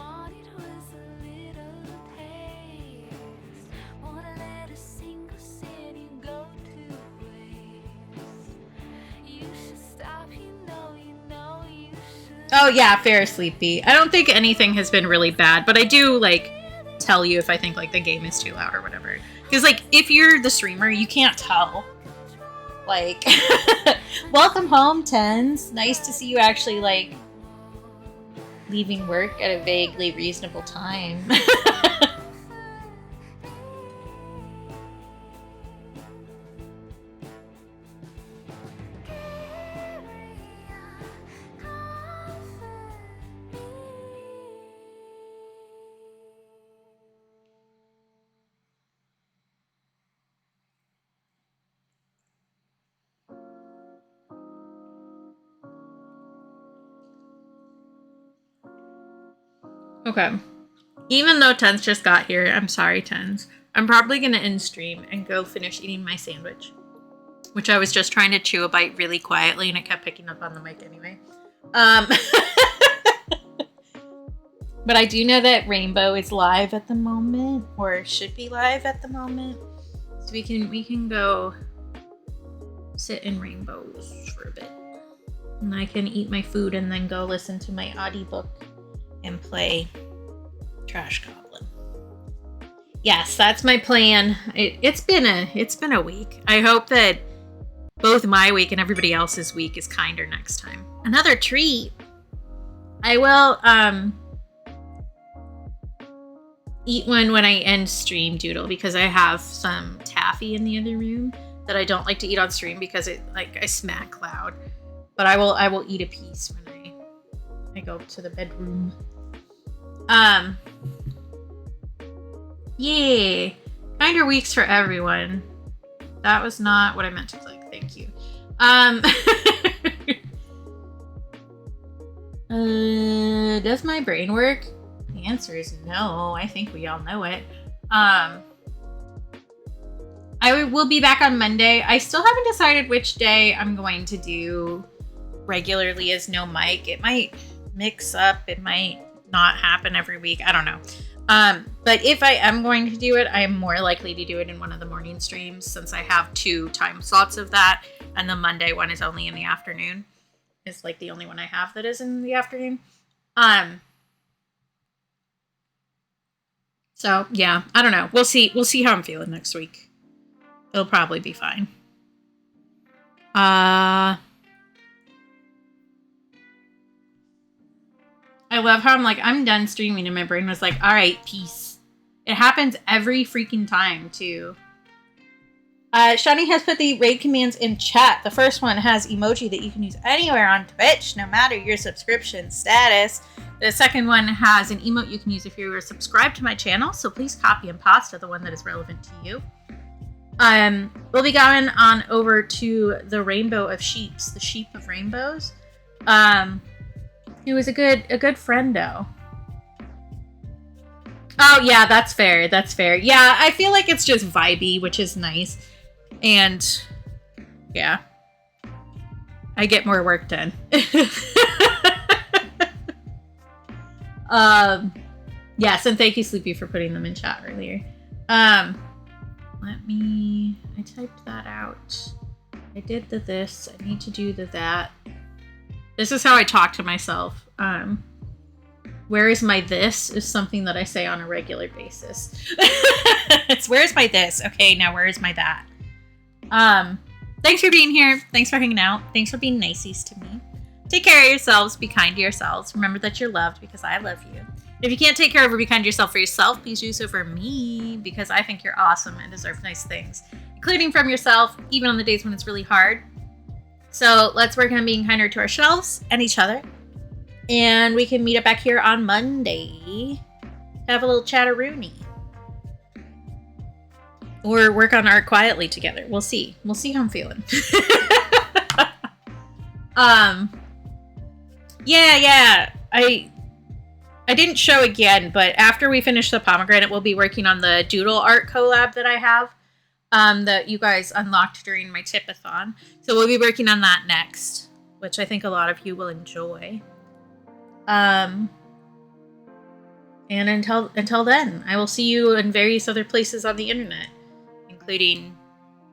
Oh, yeah, fair, Sleepy. I don't think anything has been really bad, but I do, like, tell you if I think, like, the game is too loud or whatever. Because, like, if you're the streamer, you can't tell. Like, welcome home, Tens. Nice to see you actually, like, leaving work at a vaguely reasonable time. Okay. Even though Tens just got here, I'm sorry, Tens. I'm probably going to end stream and go finish eating my sandwich. Which I was just trying to chew a bite really quietly and it kept picking up on the mic anyway. But I do know that Rainbow is live at the moment, or should be live at the moment. So we can go sit in Rainbows for a bit. And I can eat my food and then go listen to my audiobook and play Trash Goblin. Yes, that's my plan. It's been a week. I hope that both my week and everybody else's week is kinder next time. Another treat. I will eat one when I end stream, Doodle, because I have some taffy in the other room that I don't like to eat on stream because I smack loud. But I will eat a piece when I go to the bedroom. Yeah. Kinder weeks for everyone. That was not what I meant to click. Thank you. Does my brain work? The answer is no. I think we all know it. I will be back on Monday. I still haven't decided which day I'm going to do regularly as no mic. It might mix up. It might not happen every week. I don't know. But if I am going to do it, I am more likely to do it in one of the morning streams since I have 2 time slots of that. And the Monday one is only in the afternoon. It's like the only one I have that is in the afternoon. So yeah, I don't know. We'll see how I'm feeling next week. It'll probably be fine. I love how I'm like, I'm done streaming and my brain was like, all right, peace. It happens every freaking time, too. Shani has put the raid commands in chat. The first one has emoji that you can use anywhere on Twitch, no matter your subscription status. The second one has an emote you can use if you're subscribed to my channel, so please copy and paste the one that is relevant to you. We'll be going on over to the Rainbow of Sheeps, the Sheep of Rainbows. He was a good friendo. Oh yeah, that's fair. That's fair. Yeah, I feel like it's just vibey, which is nice. And yeah, I get more work done. Yes, and thank you, Sleepy, for putting them in chat earlier. I typed that out. I did the this. I need to do the that. This is how I talk to myself. Where is my this is something that I say on a regular basis. It's where is my this? Okay, now where is my that? Thanks for being here. Thanks for hanging out. Thanks for being niceys to me. Take care of yourselves. Be kind to yourselves. Remember that you're loved because I love you. If you can't take care of or be kind to yourself for yourself, please do so for me because I think you're awesome and deserve nice things, including from yourself, even on the days when it's really hard. So let's work on being kinder to ourselves and each other. And we can meet up back here on Monday to have a little chatteroony. Or work on art quietly together. We'll see. We'll see how I'm feeling. Yeah. I didn't show again, but after we finish the pomegranate, we'll be working on the doodle art collab that I have. That you guys unlocked during my tipathon. So we'll be working on that next, which I think a lot of you will enjoy. And until then, I will see you in various other places on the internet, including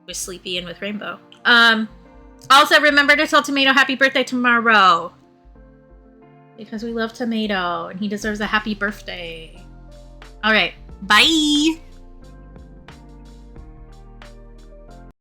with Sleepy and with Rainbow. Also, remember to tell Tomato happy birthday tomorrow. Because we love Tomato, and he deserves a happy birthday. All right, bye!